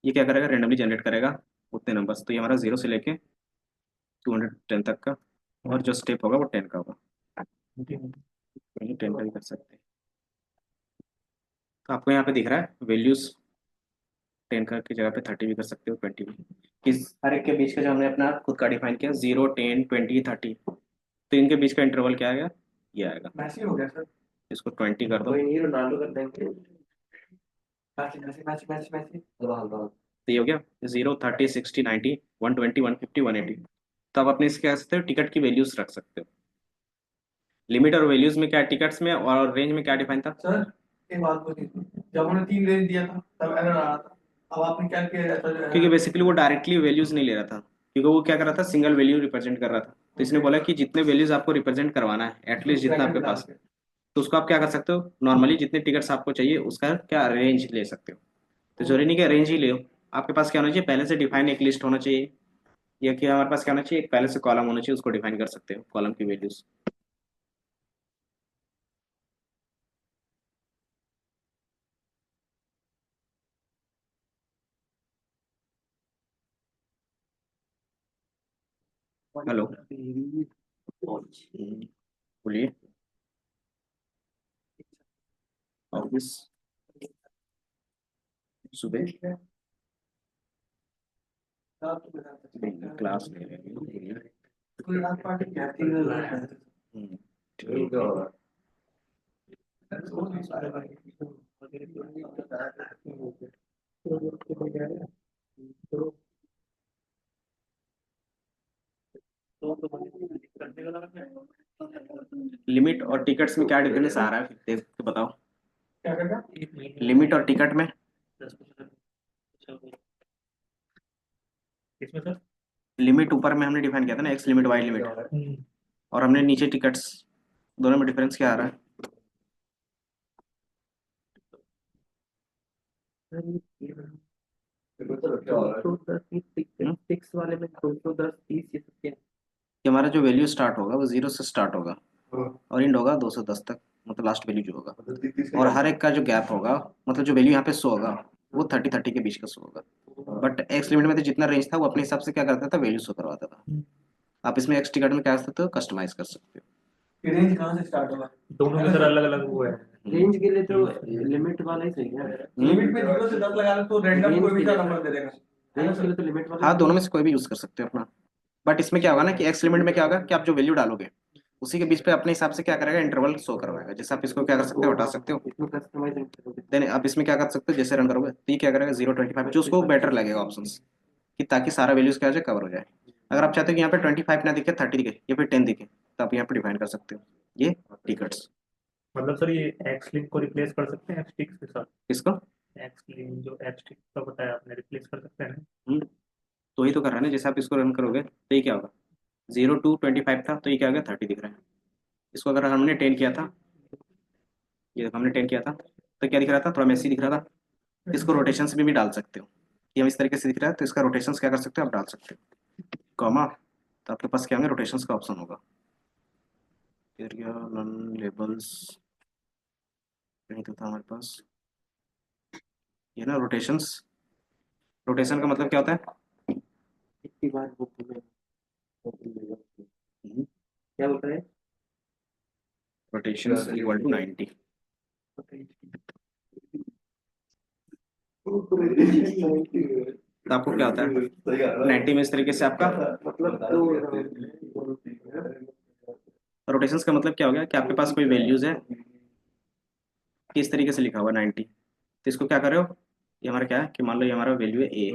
ये क्या करेगा, रेंडमली जनरेट करेगा उतने नंबर्स। तो ये हमारा 0 से लेके 210 तक का, और जो स्टेप होगा वो 10 का होगा। तो ये 10 का भी कर सकते हैं। तो आपको यहाँ पे दिख रहा है वैल्यूज 10 का की जगह पे 30 भी कर सकते हो, 20 भी। किस हर एक के बीच का जो हमने अपना खुद का डिफाइन किया, 0 10 20 30, तो इनके बीच का इंटरवल क्या आएगा, ये आएगा। मैसी हो गया सर। इसको 20 कर दो। कोई नहीं, रोनाल्डो कर देंगे। मैसी मैसी मैसी मैसी मैसी तो ये हो गया 0 30 60 90 120 150 180। तो आप अपने इसके कह सकते हो टिकट की वैल्यूज रख सकते हो। लिमिट और वैल्यूज में क्या, टिकट्स में और रेंज में क्या डिफाइन था? सर, एक बात बोली, जब उन्होंने 3 रेंज दिया था तब एरर आ रहा था। अब आपने क्या किया क्योंकि बेसिकली वो डायरेक्टली वैल्यूज नहीं ले रहा था, क्योंकि वो क्या कर रहा था, सिंगल वैल्यू रिप्रेजेंट कर रहा था। तो इसने बोला कि जितने वैल्यूज आपको रिप्रेजेंट करवाना है, एटलीस्ट जितना आपके पास, तो उसको आप क्या कर सकते हो, नॉर्मली जितने टिकट्स आपको चाहिए उसका क्या रेंज ले सकते हो। तो जरूरी नहीं कि रेंज ही ले, आपके पास क्या होना चाहिए, पहले से डिफाइन एक लिस्ट होना चाहिए, या कि हमारे पास क्या होना चाहिए, एक पहले से कॉलम होना चाहिए, उसको डिफाइन कर सकते हो कॉलम की वैल्यूज। हेलो, बोलिए। ऑफिस सुबह क्लास ले रहे हैं, बोलिए। ठीक है। लिमिट और टिकट्स में क्या डिफरेंस आ रहा है, देख के बताओ। क्या करना? लिमिट और टिकट में, इसमें सर लिमिट ऊपर में हमने डिफाइन किया था ना, एक्स लिमिट वाई लिमिट, और हमने नीचे टिकट्स, दोनों में डिफरेंस क्या आ रहा है? सिक्स वाले में 210 30 ये सब क्या कि हमारा जो वैल्यू स्टार्ट होगा वो 0 से स्टार्ट होगा है? और एंड होगा 210 तक, मतलब लास्ट वैल्यू जो होगा। और हर एक का जो गैप होगा, मतलब जो वैल्यू यहाँ पे शो होगा, वो 30 के बीच का शो होगा। बट एक्स लिमिट में तो जितना रेंज था वो अपने हिसाब से क्या करता था, वैल्यू शो करवाता था। आप इसमें एक्स टिकट में क्या कर सकते हो, कस्टमाइज कर सकते हो। रेंज कहाँ से स्टार्ट होगा? दोनों में सर अलग अलग वो है। रेंज के लिए तो लिमिट वाला ही सही है। लिमिट में 0 से 10 लगा लो तो रैंडम कोई भी सा नंबर दे देगा। रेंज के लिए तो लिमिट वाला हाँ, दोनों में से कोई भी यूज कर सकते हो अपना। बट इसमें क्या होगा ना कि एक्स लिमिट में क्या होगा कि आप जो वैल्यू डालोगे उसी के बीच पे अपने हिसाब से क्या करेगा, इंटरवल शो करवाएगा। जैसे आप इसको क्या कर सकते हो, हटा सकते हो। इसमें कस्टमाइज देन आप इसमें क्या कर सकते हो, जैसे रन करोगे तो ये क्या करेगा, 0 25 जो उसको बेटर लगेगा ऑप्शन, कि ताकि सारा वैल्यूज क्या हो जाए, कवर हो जाए। अगर आप चाहते हो कि यहाँ पे 25 ना दिखे, 30 दिखे या फिर 10 दिखे, तो आप यहाँ पे डिफाइन कर सकते हो ये टिकट्स। मतलब सर ये एक्स लिंक को रिप्लेस कर सकते हैं एक्स टिक्स के साथ। इसको एक्स लिंक जो एक्स टिक का बताया आपने, रिप्लेस कर सकते हैं। तो ही तो कर रहा है ना। जैसे आप इसको रन करोगे तो ये क्या होगा, 0 to 25 था, तो ये क्या हो गया, 30 दिख रहा है। इसको अगर हमने 10 किया था, ये देखो हमने 10 किया था, तो क्या दिख रहा था, थोड़ा मेसी दिख रहा था। इसको रोटेशंस में भी डाल सकते हो, कि हम इस तरीके से दिख रहा है तो इसका रोटेशंस क्या कर सकते हो, आप डाल सकते हो कॉमा। तो आपके पास क्या होंगे, रोटेशंस का ऑप्शन होगा। एरिया नन लेबल्स नहीं तो था हमारे पास, ये ना रोटेशंस। रोटेशन का मतलब क्या होता है, इतनी बार वो क्या होता है? Rotations equal to 90। तो आपको क्या होता है, 90 में इस तरीके से आपका मतलब रोटेशंस का मतलब क्या हो गया कि आपके पास कोई वैल्यूज है कि इस तरीके से लिखा हुआ 90, तो इसको क्या कर रहे हो, ये हमारा क्या है कि मान लो ये हमारा वैल्यू है ए।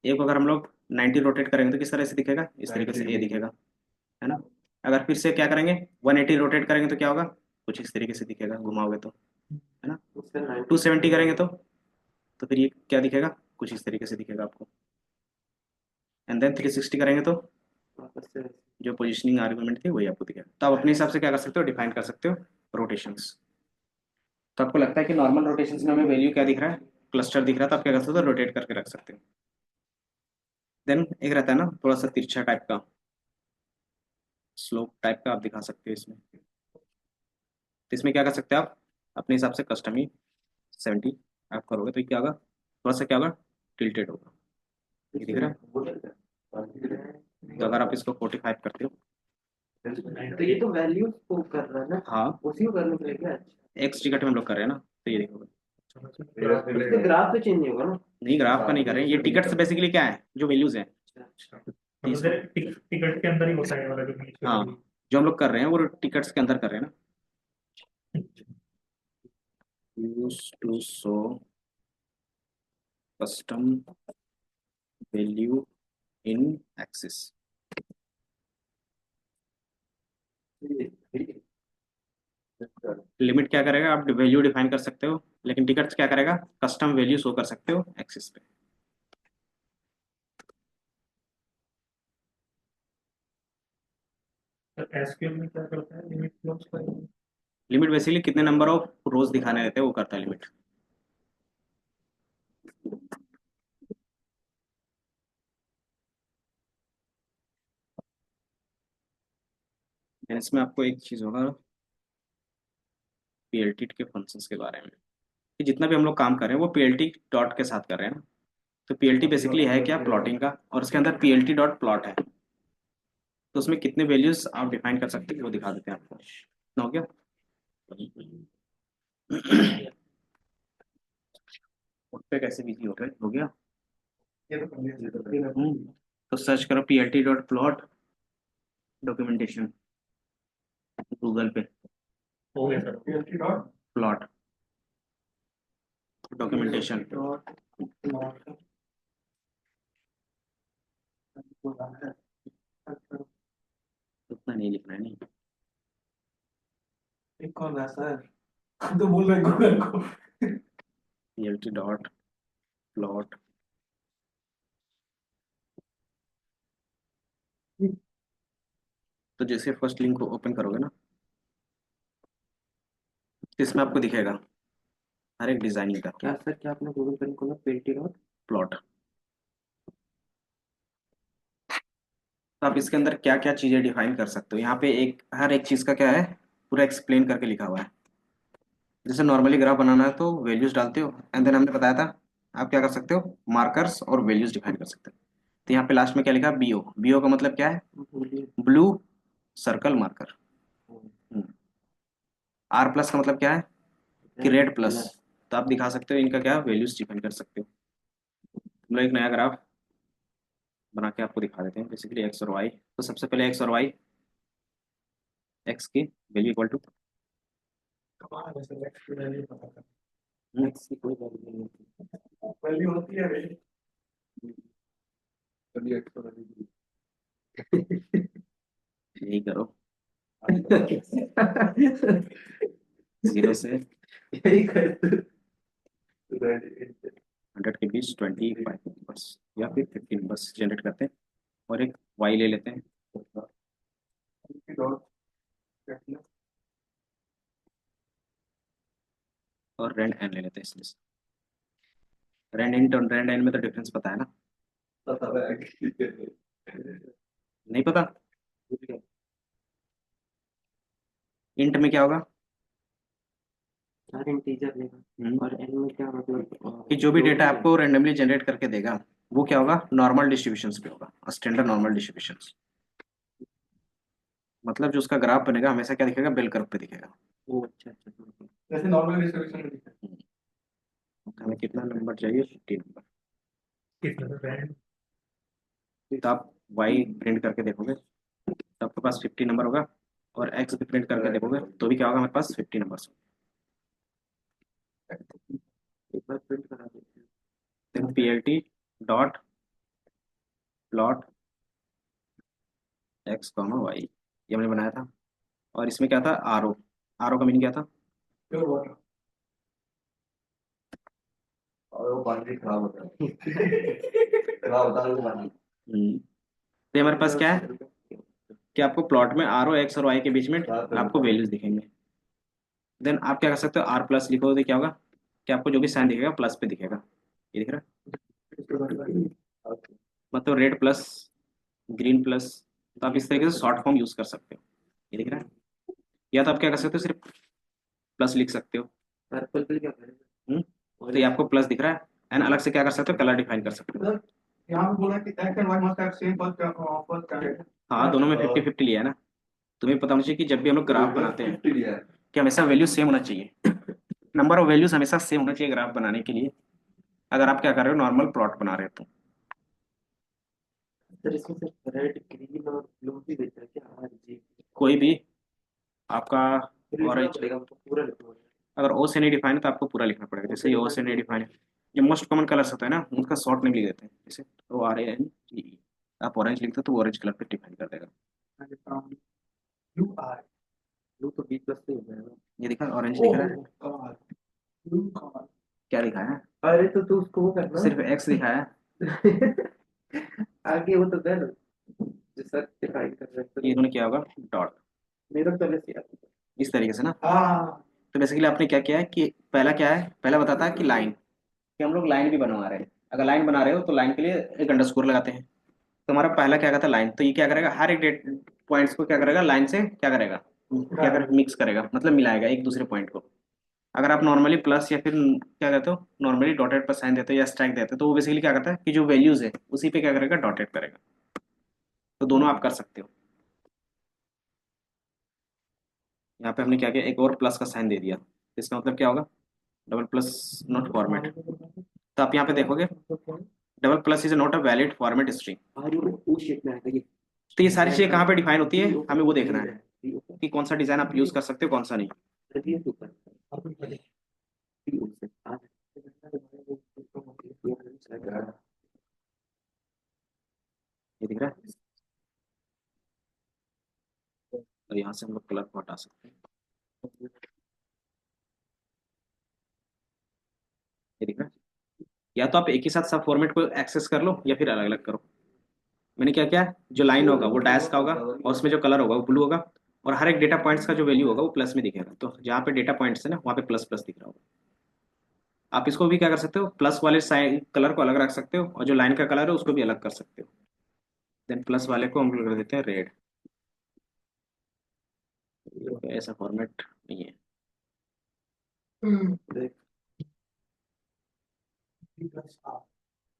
ए को अगर हम लोग 90 रोटेट करेंगे तो किस तरह से दिखेगा, इस तरीके से ए दिखेगा, है ना। अगर फिर से क्या करेंगे, 180 रोटेट करेंगे तो क्या होगा, कुछ इस तरीके से दिखेगा घुमाओगे तो, है ना। 270 करेंगे तो फिर ये क्या दिखेगा, कुछ इस तरीके से दिखेगा आपको। एंड देन 360 करेंगे तो वापस से जो पोजिशनिंग आर्गुमेंट थी वही आपको दिखा। तो आप अपने हिसाब से क्या कर सकते हो, डिफाइन कर सकते हो रोटेशंस। तो आपको लगता है कि नॉर्मल रोटेशंस में हमें वैल्यू क्या दिख रहा है, क्लस्टर दिख रहा है, तो आप क्या कर सकते हो, रोटेट करके रख सकते हो। देन एक रहता है ना थोड़ा सा तिरछा टाइप का, स्लोप टाइप का आप दिखा सकते हो इसमें। तो इसमें क्या कर सकते हैं आप अपने हिसाब से कस्टम ही 70 आप करोगे तो ये क्या होगा, थोड़ा सा क्या होगा, टिल्टेड होगा। ये दिख रहा है। तो अगर आप इसको 45 करते हो, तो ये तो वैल्यू को कर रहा है ना, हाँ उसी को करने के लिए क्या है? एक्स टिकट में हम लोग कर रहे हैं ना, तो ये देखोगे। इसका ग्राफ तो चेंज नहीं होगा ना? नहीं ग्राफ का नहीं कर रहे हैं, ये टिकट्स बेसिकली क्या है, जो वैल्यूज हैं। अच्छा, मतलब सिर्फ टिकट के अंदर ही होता है ये वाला जो बीच में हाँ जो हम लोग कर रहे हैं वो टिकट्स के अंदर कर रहे हैं ना। Use to show custom value in axis. Limit क्या करेगा, आप वैल्यू डिफाइन कर सकते हो, लेकिन टिकट्स क्या करेगा, कस्टम वैल्यू शो कर सकते हो एक्सिस पे। एसक्यूएल में क्या करता है, लिमिट क्लोज कर। लिमिट बेसिकली कितने नंबर ऑफ रोज दिखाने रहते हैं वो करता है लिमिट। इसमें आपको एक चीज होगा पीएलटी के फंक्शंस के बारे में, कि जितना भी हम लोग काम कर रहे हैं वो पीएलटी डॉट के साथ कर रहे हैं ना। तो पीएलटी बेसिकली है क्या, प्लॉटिंग का, और उसके अंदर पीएलटी डॉट प्लॉट है। तो उसमें कितने वैल्यूज आप डिफाइन कर सकते हैं वो दिखा देते हैं आपको। इतना हो गया। उस पे कैसे बिजी हो गए, हो गया। तो सर्च करो PLT dot plot documentation Google पे। हो गया सर। Plot documentation. उतना नहीं लिखना है, नहीं। एक कौन है सर? हम तो बोल रहे हैं गूगल को। PLT dot plot. तो जैसे फर्स्ट लिंक को ओपन करोगे ना, तो इसमें आपको दिखेगा हर एक डिजाइनिंग का क्या सर, क्या आपने गूगल पे खोला? पेल्टी डॉट प्लॉट। तो आप इसके अंदर क्या क्या चीजें डिफाइन कर सकते हो, यहाँ पे एक हर एक चीज का क्या है पूरा एक्सप्लेन करके लिखा हुआ है। जैसे नॉर्मली ग्राफ बनाना है तो वैल्यूज डालते हो, एंड देन हमने बताया था आप क्या कर सकते हो, मार्कर्स और वैल्यूज डिफाइन कर सकते हो। तो यहाँ पे लास्ट में क्या लिखा, बीओ। बीओ का मतलब क्या है, बोलिए। Blue circle marker. R plus का मतलब क्या है कि रेड प्लस। तो आप दिखा सकते हो इनका क्या वैल्यूज डिफाइन कर सकते हो। हम लोग एक नया ग्राफ बना के आपको दिखा देते हैं, बेसिकली एक्स और वाई। तो सबसे पहले एक्स और वाई, एक्स की वैल्यू इक्वल टू कमाल है सर, एक्स वैल्यू पता कर। एक्स की कोई वैल्यू नहीं होती। वैल्यू होती है भाई। चलिए एक्स को वैल्यू यही करो, जीरो से यही कर। 100 के बीच 25 नंबर्स या फिर 50 नंबर्स जनरेट करते हैं, और एक वाई ले लेते हैं, और रेंड एन ले लेते हैं इसमें से। रेंड इंट और रेंड एन में तो डिफरेंस पता है ना, नहीं पता। इंट में क्या होगा, सारे इंटीजर लेगा और एन में क्या मतलब कि जो भी डेटा आपको रेंडमली जनरेट करके देगा वो क्या होगा, नॉर्मल डिस्ट्रीब्यूशन पे होगा, स्टैंडर्ड नॉर्मल डिस्ट्रीब्यूशन। मतलब जो उसका ग्राफ बनेगा हमेशा क्या दिखेगा, बेल कर्व पे दिखेगा। ओ अच्छा अच्छा। जैसे नॉर्मल डिस्ट्रीब्यूशन में दिखता हमें कितना नंबर चाहिए, 50 नंबर। है कितना बैंड। तो आप वाई प्रिंट करके देखोगे तो आपके पास 50 नंबर होगा, और एक्स भी प्रिंट करके देखोगे तो भी क्या होगा, हमारे पास 50 नंबर। एक बार प्रिंट करा देते हैं। Then PLT dot plot X comma Y, ये हमने बनाया था। और इसमें क्या था, आर ओ। आर ओ का मीनिंग क्या था, प्योर वाटर। और वो पानी खराब होता है। खराब होता है वो पानी। हम्म, तो ये हमारे पास क्या है कि आपको प्लॉट में आर और एक्स और वाई के बीच में आपको वैल्यूज दिखेंगे। देन आप क्या कर सकते हो, आर प्लस लिखो तो क्या होगा कि आपको जो भी साइन दिखेगा प्लस पे दिखेगा। ये दिख रहा है, मतलब रेड प्लस ग्रीन प्लस। तो आप इस तरीके से शॉर्ट फॉर्म यूज कर सकते हो। ये दिख रहा है, या तो आप क्या कर सकते हो सिर्फ प्लस लिख सकते हो। पर्पल पे क्या करेंगे? तो ये आपको प्लस दिख रहा है एंड अलग से क्या कर सकते हो, कलर डिफाइन कर सकते हो। यहाँ पे बोला कि X and Y must have same first character. हाँ, दोनों में 50-50 लिया है ना। तुम्हें पता होना चाहिए कि जब भी हम लोग ग्राफ बनाते हैं कि हमेशा वैल्यू सेम होना चाहिए। नंबर ऑफ वैल्यूज हमेशा सेम होना चाहिए ग्राफ बनाने के लिए, अगर आप क्या कर रहे हो नॉर्मल प्लॉट बना रहे हो तो। सर इसमें सिर्फ रेड ग्रीन और ब्लू भी देता है क्या? हाँ जी। कोई भी आपका लिखना ऑरेंज, पड़ेगा हमको, पूरा लिखना पड़ेगा। अगर ओ से नहीं डिफाइन है तो आपको पूरा लिखना पड़ेगा। जैसे ये ओ से नहीं डिफाइन है, जो मोस्ट कॉमन कलर्स होता है ना उनका शॉर्ट नेम लिख देते हैं, जैसे O R A N G ई। आप ऑरेंज लिखते हो तो ऑरेंज कलर पे डिफाइन कर देगा। ब्लू आर, ब्लू तो बी प्लस से हो जाएगा। ये दिखा ऑरेंज दिख रहा है, गॉड, ब्लू गॉड। क्या लिखा है, अरे तो तू उसको वो करना। सिर्फ एक्स लिखा है। आगे वो तो कर जो सर डिफाइन कर रहे हैं ये तो। इन्होंने किया होगा डॉट, मेरा तो पहले से याद था। इस तरीके से ना। हाँ। तो बेसिकली आपने क्या किया है कि पहला क्या है, पहला बताता है कि लाइन, कि हम लोग लाइन भी बनवा रहे हैं। अगर लाइन बना रहे हो तो लाइन के लिए एक अंडरस्कोर लगाते हैं। तो हमारा पहला क्या कहता है लाइन, तो ये क्या करेगा हर एक डेट पॉइंट्स को क्या करेगा लाइन से क्या करेगा, क्या कर मिक्स करेगा, मतलब मिलाएगा एक दूसरे पॉइंट को। अगर आप नॉर्मली प्लस या फिर क्या कहते हो नॉर्मली डॉटेड पर साइन देते हो या स्ट्राइक देते हो तो वो बेसिकली क्या करता है कि जो वैल्यूज है उसी पे क्या करेगा डॉटेड करेगा। तो दोनों आप कर सकते हो। यहाँ पे हमने क्या किया, एक और प्लस का साइन दे दिया, इसका मतलब क्या होगा, डबल प्लस नॉट फॉर्मेट। तो आप यहाँ पे देखोगे double plus is not a valid format string. R U O shape में आएगा ये। तो ये सारी चीजें कहाँ पे डिफाइन होती है, हमें वो देखना है कि कौन सा डिजाइन आप यूज कर सकते हो कौन सा नहीं। ये ऊपर बी ओ से आर। ये दिख रहा है, और यहाँ से हम लोग कलर को हटा सकते हैं। ये दिख रहा है, या तो आप एक ही साथ सब फॉर्मेट को एक्सेस कर लो या फिर अलग अलग करो। मैंने क्या किया, जो लाइन होगा वो डैश का होगा और उसमें जो कलर होगा वो ब्लू होगा, और हर एक डेटा पॉइंट्स का जो वैल्यू होगा वो प्लस में दिखेगा। तो जहाँ पे डेटा पॉइंट्स है ना वहाँ पे प्लस प्लस दिख रहा होगा। आप इसको भी क्या कर सकते हो, प्लस वाले साइन कलर को अलग रख सकते हो और जो लाइन का कलर है उसको भी अलग कर सकते हो। देन प्लस वाले को हम लोग कर देते हैं रेड। ऐसा फॉर्मेट नहीं है,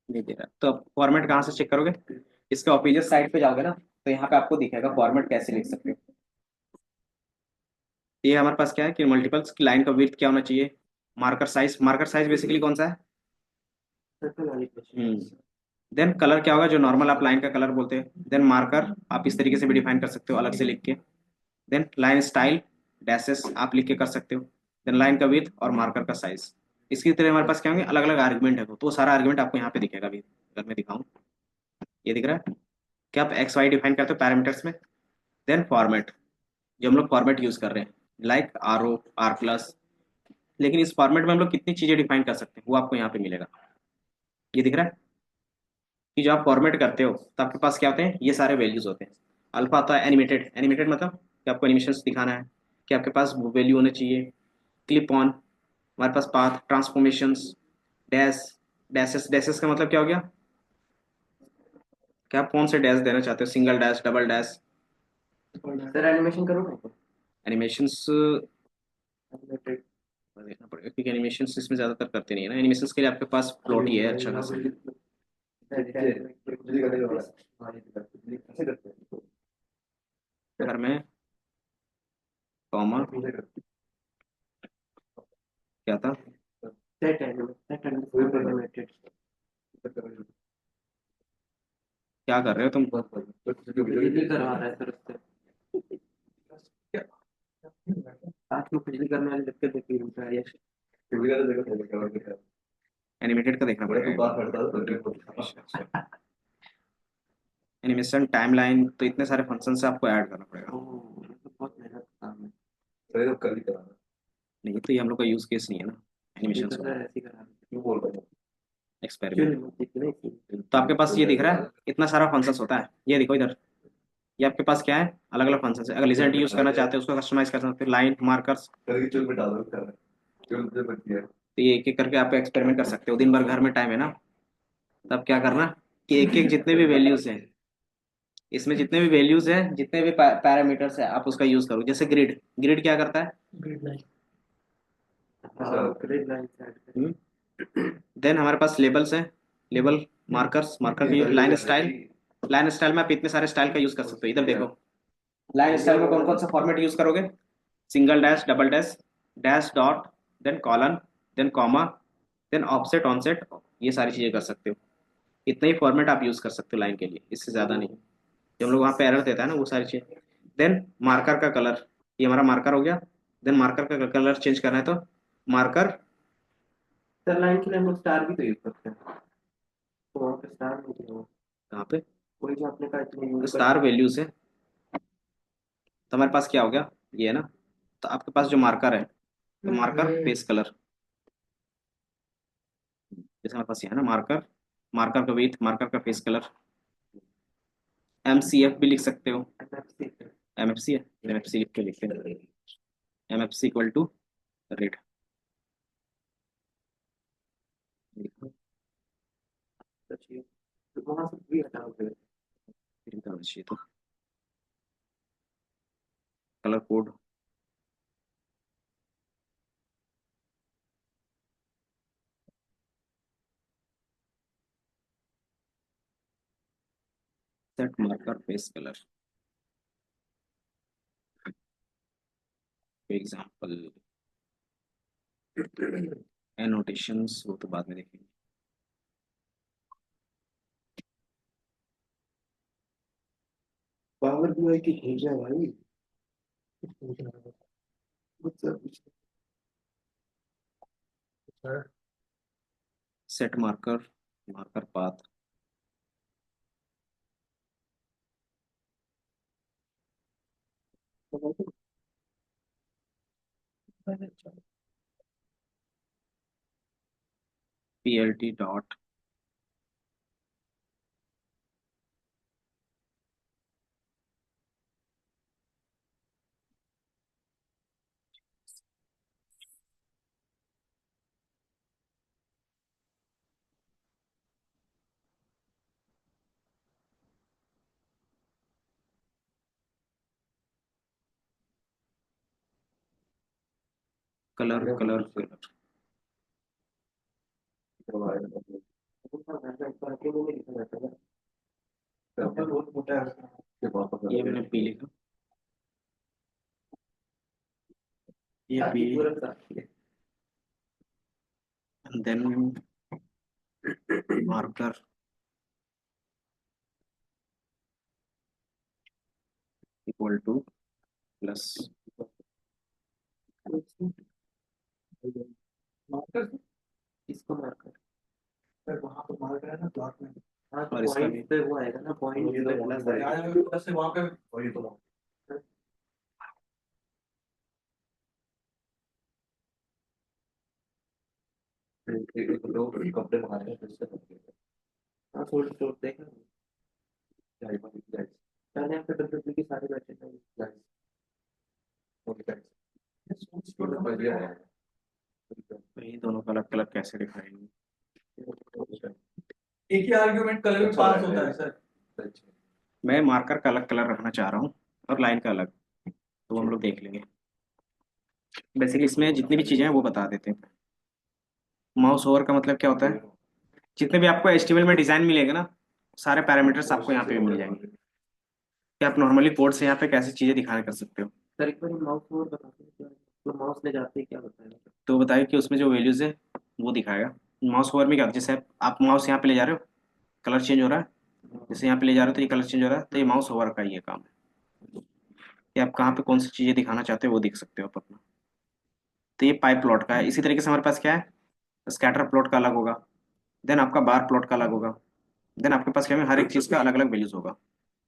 नहीं दे रहा। तो फॉर्मेट कहाँ से चेक करोगे, इसके ऑपोजिट साइड पे जाओगे ना तो यहाँ पे आपको दिखेगा फॉर्मेट कैसे लिख सकते हो। ये हमारे पास क्या है कि मल्टीपल्स की लाइन का विड्थ क्या होना चाहिए, marker size, marker size basically कौन सा है। सर्कल वाली क्वेश्चन। देन कलर क्या होगा, जो नॉर्मल आप लाइन का कलर बोलते हैं। देन मार्कर आप इस तरीके से भी डिफाइन कर सकते हो अलग से लिख के। देन लाइन स्टाइल डैशेस आप लिख के कर सकते हो। देन लाइन का विड्थ और मार्कर का साइज। इसकी तरह हमारे पास क्या होंगे अलग अलग आर्गुमेंट है, तो वो सारा आर्गुमेंट आपको यहाँ पे दिखेगा अभी अगर मैं दिखाऊं। ये दिख रहा है कि आप एक्स वाई डिफाइन करते हो पैरामीटर्स में। देन फॉर्मेट, जो हम लोग फॉर्मेट यूज कर रहे हैं like R O R plus. लेकिन इस फॉर्मेट में हम लोग कितनी चीजें डिफाइन कर सकते हैं वो आपको यहाँ पे मिलेगा। ये दिख रहा है कि जो आप फॉर्मेट करते हो तो आपके पास क्या होते हैं, ये सारे वैल्यूज होते हैं। अल्फा आता है एनिमेटेड, एनिमेटेड मतलब कि आपको एनिमेशंस दिखाना है कि आपके पास वैल्यू होने चाहिए। क्लिप ऑन, हमारे पास path transformations, dash, dashes, dashes का मतलब क्या हो गया कि आप कौन से डैश देना चाहते हो, single dash double dash. Sir animation करो ना। एनिमेशंस देखना पड़ेगा क्योंकि एनिमेशंस इसमें ज्यादातर करते नहीं है ना, एनिमेशंस के लिए आपके पास प्लॉट ही है अच्छा खासा। अगर मैं कॉमा क्या था, सेट एनिमेटेड। क्या कर रहे हो तुम, बिजली करवा रहा है सर उससे। साथ में बिजली करने वाले लगते देखिए उनका यश। एनिमेटेड का देखना पड़ेगा। एनिमेशन टाइमलाइन, तो इतने सारे फंक्शन से आपको ऐड करना पड़ेगा। ओह, ये तो बहुत मेहनत का काम है। नहीं तो ये हम लोग का यूज केस नहीं है ना ये एनिमेशन तो का। सर ऐसे ही करा रहे हैं। एक्सपेरिमेंट। तो आपके पास ये दिख रहा है, इतना सारा फंक्शंस होता है। ये देखो इधर, ये आपके पास क्या है, अलग अलग फंक्शंस है। अगर लिजेंड यूज करना चाहते हो उसको कस्टमाइज कर सकते हो, लाइन मार्कर्स। तो ये एक एक करके आप एक्सपेरिमेंट कर सकते हो। दिन भर घर में टाइम है ना, तब क्या करना कि एक एक जितने भी वैल्यूज हैं, इसमें जितने भी वैल्यूज हैं, जितने भी पैरामीटर्स है, आप उसका यूज करो। जैसे ग्रिड, ग्रिड क्या करता है, grid line. Grid line. Then हमारे पास लेबल्स हैं, लेबल मार्कर्स, मार्कर की लाइन स्टाइल। लाइन स्टाइल में आप इतने सारे स्टाइल का यूज कर सकते हो। इधर देखो, लाइन स्टाइल में कौन कौन सा फॉर्मेट यूज करोगे, single dash, double dash, dash dot, then colon, then comma, then offset, onset, ये सारी चीजें कर सकते हो। इतना ही फॉर्मेट आप यूज कर सकते हो लाइन के लिए, इससे ज्यादा नहीं। जो हम लोग वहाँ पे एरर देता है ना, वो सारी चीजें। देन मार्कर का कलर, ये हमारा मार्कर हो गया। देन मार्कर का कलर चेंज करना है तो मार्कर, सर लाइन के लिए हम लोग स्टार भी तो यूज करते हैं, तो वहाँ पे स्टार नहीं है वो। कहाँ पे वही जो आपने कहा इतने यूज स्टार वैल्यूज है। तो हमारे पास क्या हो गया, ये है ना। तो आपके पास जो मार्कर है, तो मार्कर फेस कलर, जैसे हमारे पास ये है ना मार्कर, मार्कर का वेट, मार्कर का फेस कलर। MCF भी लिख सकते हो, MFC है, MFC लिख के लिखते हैं, MFC इक्वल टू रेड। चाहिए, तो वहाँ से भी हटाओगे। चाहिए तो colour code, set marker face colour, example annotations वो तो बाद में देखेंगे। पावर BI की भेजा भाई। Set marker, marker path, PLT dot, color color color. ये मैंने पी लिखा, ये P, then marker equal to plus, marker, इसको मार्कर, सर वहाँ पे मार्कर है ना ब्लॉक में। हाँ तो और इसका भी पॉइंट पे वो आएगा ना, पॉइंट पे प्लस आएगा, से वहाँ पे वही तो। एक दो कपड़े मंगाने हैं फिर से। हाँ थोड़ी छोड़ देगा। पहले आपके डब्ल्यू की सारी बैठे थे। ये दोनों का अलग अलग कैसे दिखाएंगे। एक ही आर्गुमेंट कलर में पास होता है सर। मैं मार्कर का अलग कलर रखना चाह रहा हूँ और लाइन का अलग, तो हम लोग देख लेंगे। बेसिकली इसमें जितनी भी चीजें हैं वो बता देते हैं। माउस ओवर का मतलब क्या होता है, जितने भी आपको HTML में डिजाइन मिलेगा ना, सारे पैरामीटर्स आपको यहाँ पे भी मिल जाएंगे कि आप नॉर्मली कोड से यहाँ पे कैसी चीजें दिखाने कर सकते हो। सर एक बार माउस ओवर बताते हैं क्या, तो माउस ले जाते हैं क्या होता है। तो बताइए कि उसमें जो वैल्यूज है वो दिखाएगा। माउस ओवर में क्या होता है, जैसे आप माउस यहाँ पे ले जा रहे हो, कलर चेंज हो रहा है, जैसे यहाँ पे ले जा रहे हो तो ये कलर चेंज हो रहा है, तो ये माउस ओवर का ये काम है कि आप कहाँ पे कौन सी चीजें दिखाना चाहते हो वो देख सकते हो आप अपना। तो ये पाई प्लॉट का है। इसी तरीके से हमारे पास क्या है, स्कैटर प्लॉट का अलग होगा, देन आपका बार प्लॉट का अलग होगा, देन आपके पास क्या है, हर एक चीज का अलग अलग वैल्यूज होगा।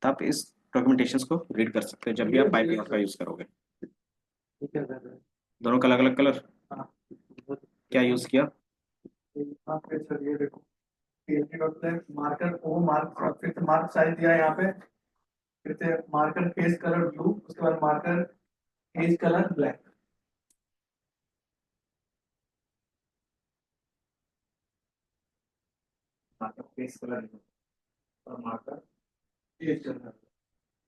तो आप इस डॉक्यूमेंटेशन को रीड कर सकते हो जब भी आप पाई प्लॉट का यूज करोगे। ये क्या कर रहा है। दोनों का अलग अलग कलर, हाँ क्या यूज किया, हाँ, फिर सर ये देखो मार्कर वो मार्क फिर से मार्क साइज दिया है यहाँ पे, फिर से मार्कर फेस कलर ब्लू, उसके बाद marker face colour black. Marker face colour और marker face colour.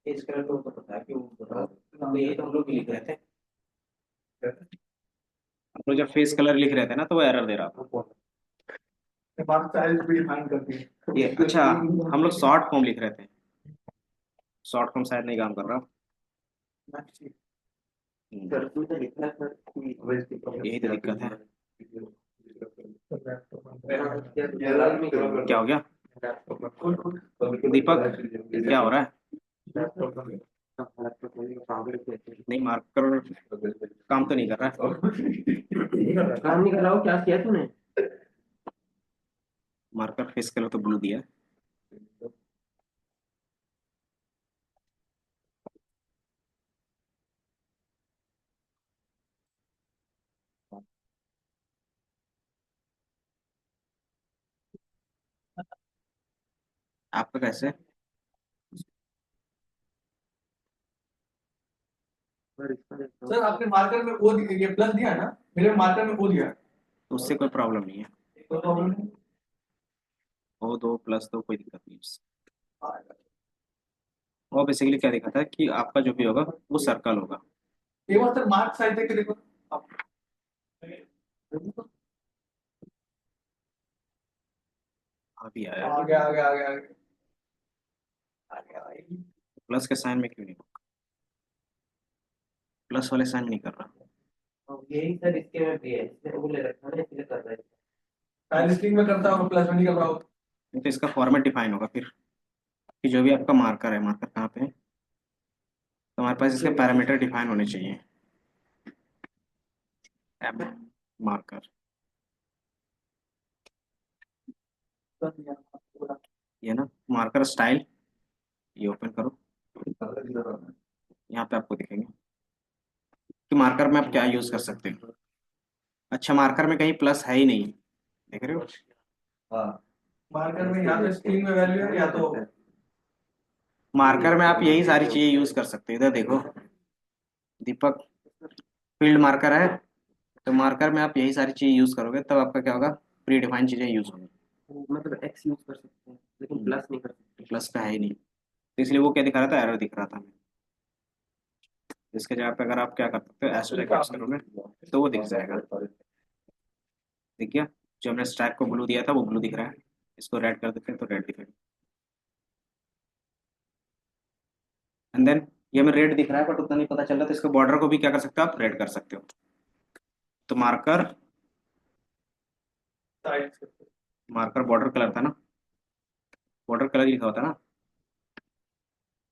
Face colour तो पता है कि वो बता तो यही तो हम लोग भी लिख रहे थे। हम लोग जब फेस कलर लिख रहे थे ना तो वो एरर दे रहा था। मार्क साइज भी डिफाइन करती है ये अच्छा, हम लोग शॉर्ट फॉर्म लिख रहे थे, शॉर्ट फॉर्म शायद नहीं काम कर रहा। सर तू तो लिखना है सर, यही तो दिक्कत है। क्या क्या हो गया दीपक, क्या हो रहा है? नहीं, मार्कर काम तो नहीं कर रहा है। काम नहीं कर रहा हो, क्या किया तूने? मार्कर फेस कलर तो ब्लू दिया है। आपका कैसे? सर आपने मार्कर में ओ ये प्लस दिया ना, मेरे मार्कर में ओ दिया, तो उससे कोई प्रॉब्लम नहीं है। कोई प्रॉब्लम नहीं। वो दो प्लस दो कोई दिक्कत नहीं उससे। वो बेसिकली क्या दिखाता है कि आपका जो भी होगा वो सर्कल होगा। एक बार सर मार्क साइज देख के देखो आप। अभी आया। आगे आगे आगे आगे आगे आगे। प्लस के साइन में क्यों नहीं होगा? प्लस वाले साइन में नहीं कर रहा। यही सर इसके में भी है, इसने वो ले रखा है इसलिए कर रहा है। टाइल स्क्रीन में करता हूँ, प्लस में नहीं कर रहा हूँ। नहीं तो इसका फॉर्मेट डिफाइन होगा फिर, कि जो भी आपका मार्कर है, मार्कर कहाँ पे है, तो हमारे पास इसके पैरामीटर डिफाइन होने चाहिए। एम मार्कर, ये ना मार्कर स्टाइल, ये ओपन करो, यहाँ पे आपको दिखेंगे कि मार्कर में आप क्या यूज कर सकते हो। अच्छा, मार्कर में कहीं प्लस है ही नहीं, देख रहे हो? मार्कर में यहाँ पे स्क्रीन में वैल्यू है, या तो मार्कर में आप यही सारी चीजें यूज कर सकते हो। इधर देखो दीपक, फील्ड मार्कर है, तो मार्कर में आप यही सारी चीजें यूज करोगे तब आपका क्या होगा, प्री डिफाइंड चीजें यूज होंगी। मतलब एक्स यूज कर सकते हैं लेकिन प्लस नहीं कर सकते। प्लस का है ही नहीं, तो इसलिए वो क्या दिखा रहा था, एरर दिख रहा था हमें। इसके जगह पे अगर आप क्या कर सकते हो, एस्टेरिक यूज करोगे तो वो दिख जाएगा। दिख गया? जो हमने स्टैक को ब्लू दिया था वो ब्लू दिख रहा है, इसको रेड कर देते हैं तो रेड दिखेगा। एंड देन ये हमें रेड दिख रहा है बट उतना नहीं पता चल रहा, तो इसको बॉर्डर को भी क्या कर सकते हो आप, रेड कर सकते हो। तो मार्कर, मार्कर बॉर्डर कलर था ना, बॉर्डर कलर लिखा होता है ना।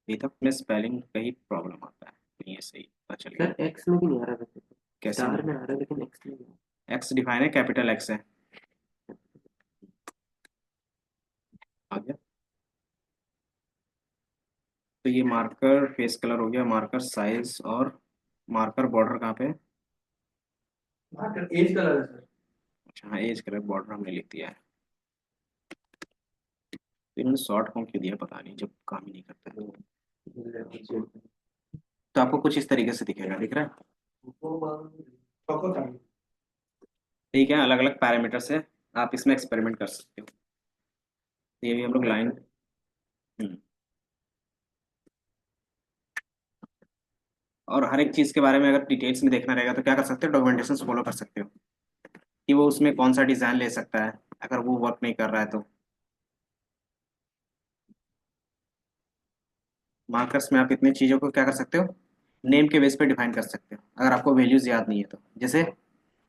ये तब में स्पेलिंग का ही प्रॉब्लम आता है, नहीं है सही पता चल गया। सर एक्स में भी नहीं आ रहा वैसे तो, कैसे स्टार में आ रहा है लेकिन एक्स में नहीं आ एक्स डिफाइन है, कैपिटल एक्स है। आ गया? तो ये मार्कर फेस कलर हो गया, मार्कर साइज और मार्कर बॉर्डर कहाँ पे है? रहा। मार्कर एज कलर है सर। अच्छा हाँ, एज कलर बॉर्डर हमने लिख दिया है। तो इन्होंने शॉर्ट फॉर्म क्यों दिया पता नहीं, जब काम ही नहीं करता है। तो आपको कुछ इस तरीके से दिखेगा, दिख रहा है? ठीक है, अलग अलग पैरामीटर से आप इसमें एक्सपेरिमेंट कर सकते हो। तो ये भी हम लोग लाइन, और हर एक चीज़ के बारे में अगर डिटेल्स में देखना रहेगा तो क्या कर सकते हो, डॉक्यूमेंटेशन फॉलो कर सकते हो कि वो उसमें कौन सा डिज़ाइन ले सकता है अगर वो वर्क नहीं कर रहा है तो। मार्कर्स में आप इतनी चीज़ों को क्या कर सकते हो, नेम के बेस पे डिफाइन कर सकते हो अगर आपको वैल्यूज याद नहीं है तो। जैसे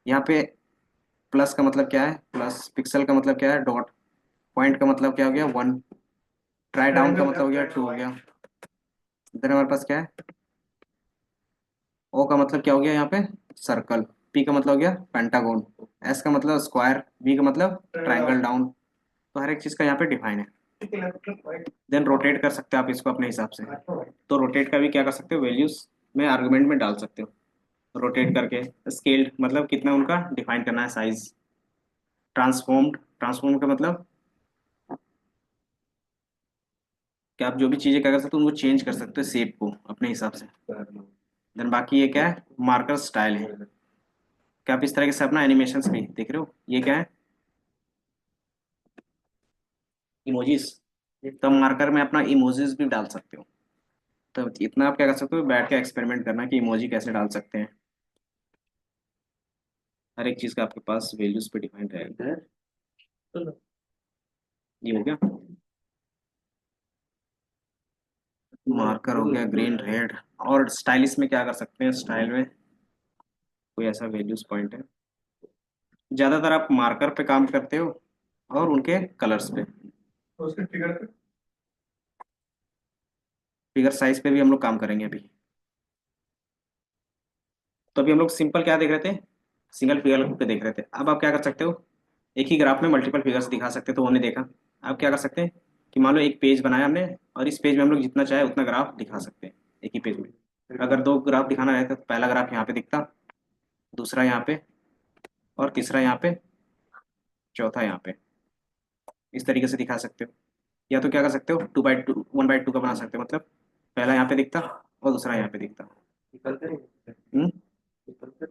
यहाँ पे प्लस का मतलब क्या है, प्लस पिक्सल का मतलब क्या है, डॉट, पॉइंट का मतलब क्या हो गया, वन, ट्राई डाउन का मतलब हो गया, टू हो गया। इधर हमारे पास क्या है, ओ का मतलब क्या हो गया यहाँ पे, सर्कल, पी का मतलब हो गया पेंटागोन, एस का मतलब स्क्वायर, बी का मतलब ट्राइंगल डाउन। तो हर एक चीज़ का यहाँ पे डिफाइन है। देन रोटेट कर सकते हो आप इसको अपने हिसाब से। तो रोटेट का भी क्या कर सकते हो, वैल्यूज में आर्गुमेंट में डाल सकते हो रोटेट करके। स्केल्ड मतलब कितना उनका डिफाइन करना है साइज। ट्रांसफॉर्म्ड, ट्रांसफॉर्म का मतलब कि आप जो भी चीज़ें क्या कर सकते हो उनको चेंज कर सकते हो शेप को अपने हिसाब से। देन बाकी ये क्या है, मार्कर स्टाइल है कि आप इस तरीके से अपना एनिमेशंस भी देख रहे हो। ये क्या है, इमोजीज। तो मार्कर में अपना इमोजीज भी डाल सकते हो। तो इतना आप क्या कर सकते हो, बैठ के एक्सपेरिमेंट करना कि इमोजी कैसे डाल सकते हैं। हर एक चीज़ का आपके पास वैल्यूज पे डिफाइन रहेगा। ये हो गया, मार्कर हो गया, ग्रीन रेड। और स्टाइलिश में क्या कर सकते हैं, स्टाइल में कोई ऐसा वैल्यूज पॉइंट है, ज़्यादातर आप मार्कर पे काम करते हो और उनके कलर्स पे। उसके फिगर पे फिगर साइज पे भी हम लोग काम करेंगे अभी। तो अभी हम लोग सिंपल क्या देख रहे थे, सिंगल फिगर पे देख रहे थे। अब आप क्या कर सकते हो, एक ही ग्राफ में मल्टीपल फिगर्स दिखा सकते हो, तो वो हमने देखा। अब क्या कर सकते हैं कि मान लो एक पेज बनाया हमने और इस पेज में हम लोग जितना चाहे उतना ग्राफ दिखा सकते हैं एक ही पेज में। अगर दो ग्राफ दिखाना रहता तो पहला ग्राफ यहाँ पे दिखता, दूसरा यहाँ पे, और तीसरा यहाँ पे, चौथा यहाँ पे। इस तरीके से दिखा सकते हो। या तो क्या कर सकते हो, 2x2 1x2 का बना सकते हो, मतलब पहला यहाँ पे दिखता और दूसरा यहाँ पे दिखता। निकलते नहीं हम्म, निकलते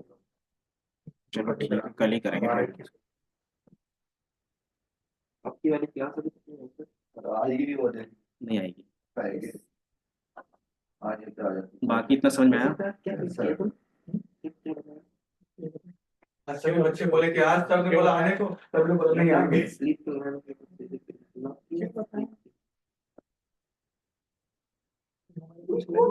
चलो ठीक है, कल ही करेंगे फिर। आपकी वाली क्लास अभी कितनी है सर आएगी वो दे नहीं आएगी। आएगी आज ये आ जाती बाकी इतना समझ में आया। क्या किया तुम अच्छे बच्चे बोले कि आज सबने बोला आने को सबने बोला नहीं आएंगे स्लीप तो मैंने कुछ नहीं